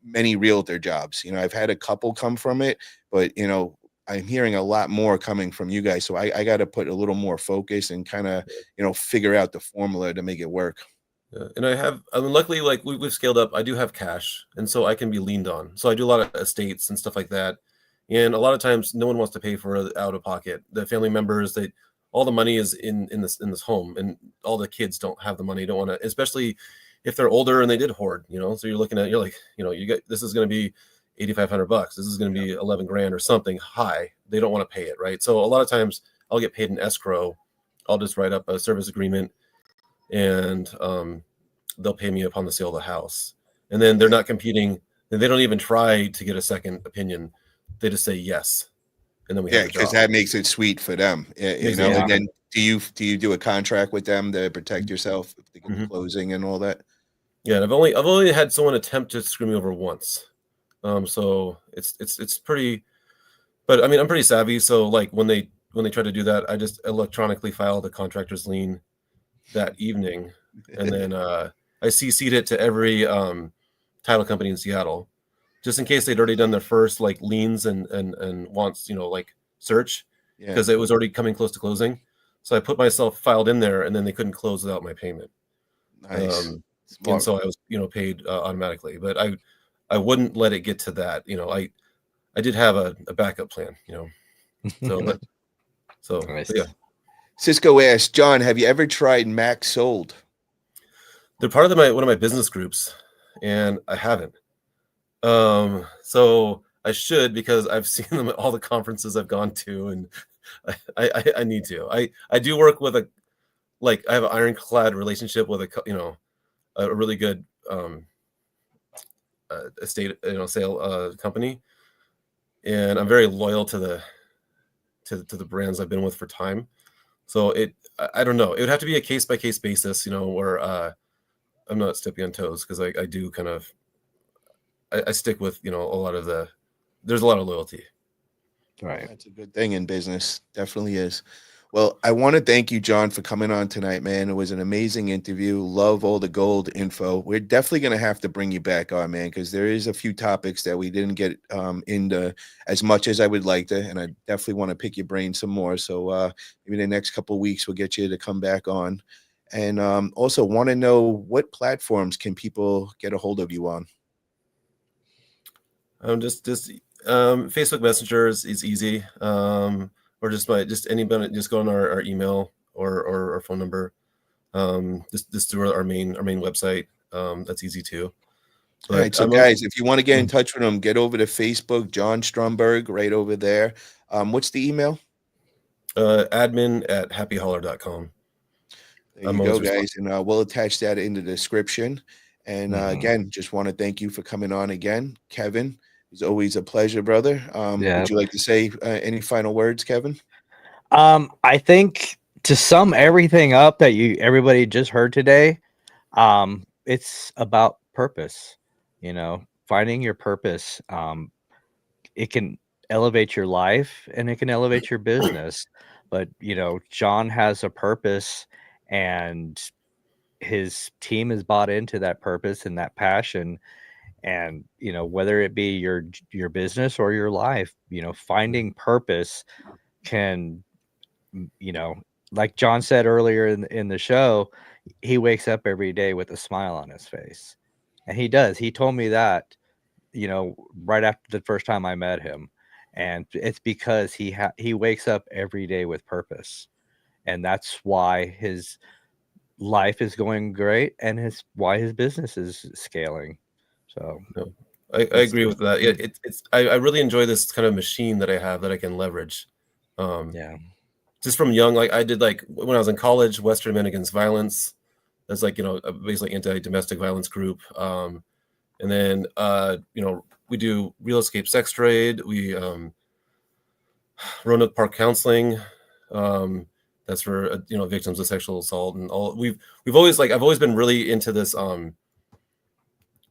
many realtor jobs. I've had a couple come from it, but, I'm hearing a lot more coming from you guys. So I got to put a little more focus and kind of, figure out the formula to make it work. Yeah. And luckily, like we've scaled up. I do have cash, and so I can be leaned on. So I do a lot of estates and stuff like that. And a lot of times no one wants to pay for out of pocket. The family members, all the money is in this home, and all the kids don't have the money, don't want to, especially if they're older and they did hoard, so you're like, this is going to be $8,500. This is going to be 11 grand or something high. They don't want to pay it, right? So a lot of times I'll get paid in escrow. I'll just write up a service agreement, and they'll pay me upon the sale of the house. And then they're not competing, and they don't even try to get a second opinion. They just say yes, and then we have because that makes it sweet for them. Exactly. And then do you do a contract with them to protect yourself, the closing and all that? Yeah, and I've only had someone attempt to screw me over once. So it's pretty, but I mean, I'm pretty savvy. So like when they try to do that, I just electronically file the contractor's lien that evening. And then I CC'd it to every title company in Seattle, just in case they'd already done their first like liens and wants, like search, because it was already coming close to closing. So I put myself filed in there, and then they couldn't close without my payment. Nice. And so I was, paid automatically, but I wouldn't let it get to that. I did have a backup plan, So Nice. But yeah. Cisco asked, John, have you ever tried Max Sold? They're part of one of my business groups, and I haven't. So I should, because I've seen them at all the conferences I've gone to, and I need to. I do work with I have an ironclad relationship with a really good estate sale company, and I'm very loyal to the brands I've been with for time. So I don't know. It would have to be a case by case basis, you know, where I'm not stepping on toes, because I do kind of I stick with, you know, there's a lot of loyalty. Right. That's a good thing in business. Definitely is. Well, I want to thank you, John, for coming on tonight, man. It was an amazing interview. Love all the gold info. We're definitely going to have to bring you back on, man, because there is a few topics that we didn't get into as much as I would like to, and I definitely want to pick your brain some more. So maybe the next couple of weeks we'll get you to come back on. And also want to know, what platforms can people get a hold of you on? Just Facebook Messenger is easy. Or just anybody, just go on our email or our phone number. Just through our main website. That's easy too. All right, so guys, if you want to get in touch with him, get over to Facebook, John Stromberg, right over there. What's the email? admin@happyholler.com. There you go, guys, and we'll attach that in the description. And again, just want to thank you for coming on again, Kevin. It's always a pleasure, brother. Would you like to say any final words, Kevin? I think to sum everything up that everybody just heard today, it's about purpose. You know, finding your purpose. It can elevate your life and it can elevate your business. But you know, John has a purpose, and his team is bought into that purpose and that passion. And you know, whether it be your business or your life, you know, finding purpose can, you know, like John said earlier in the show, he wakes up every day with a smile on his face. And he does. He told me that, you know, right after the first time I met him. And it's because he wakes up every day with purpose. And that's why his life is going great, and why his business is scaling. So I agree with that. Yeah, I really enjoy this kind of machine that I have that I can leverage. Yeah. Just from young, like I did, like when I was in college, Western Men Against Violence. That's like, you know, basically anti-domestic violence group. And then you know, we do real escape sex trade. We Roanoke Park counseling. That's for you know, victims of sexual assault, and all. I've always been really into this.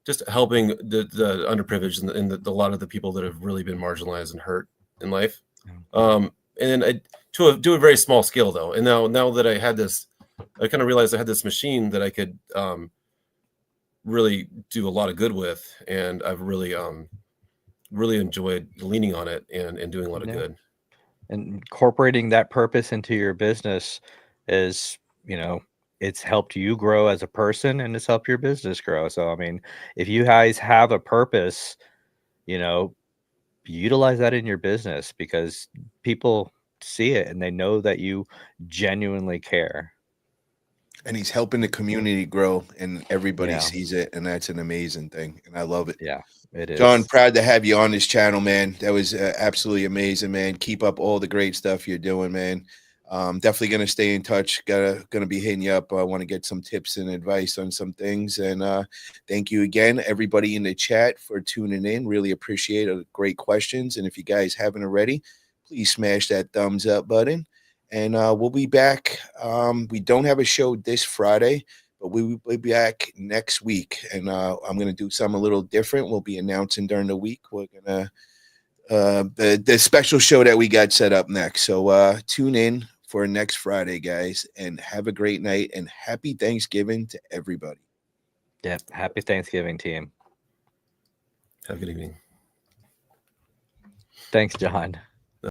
Just helping the underprivileged and a lot of the people that have really been marginalized and hurt in life. And I do a very small scale though. And now that I had this, I kind of realized I had this machine that I could really do a lot of good with, and I've really enjoyed leaning on it and doing a lot of good. And incorporating that purpose into your business is, you know, it's helped you grow as a person, and it's helped your business grow. So, I mean, if you guys have a purpose, you know, utilize that in your business, because people see it and they know that you genuinely care. And he's helping the community grow, and everybody Yeah. sees it, and that's an amazing thing, and I love it. Yeah, it is. John, proud to have you on this channel, man. That was absolutely amazing, man. Keep up all the great stuff you're doing, man. Definitely gonna stay in touch. Gonna be hitting you up. I want to get some tips and advice on some things. And thank you again, everybody in the chat, for tuning in. Really appreciate it. Great questions. And if you guys haven't already, please smash that thumbs up button. And we'll be back. We don't have a show this Friday, but we will be back next week. And I'm going to do something a little different. We'll be announcing during the week. We're going to the special show that we got set up next. So tune in for next Friday, guys, and have a great night, and happy Thanksgiving to everybody. Yep. Happy Thanksgiving, team. Have a good evening. Thanks, John.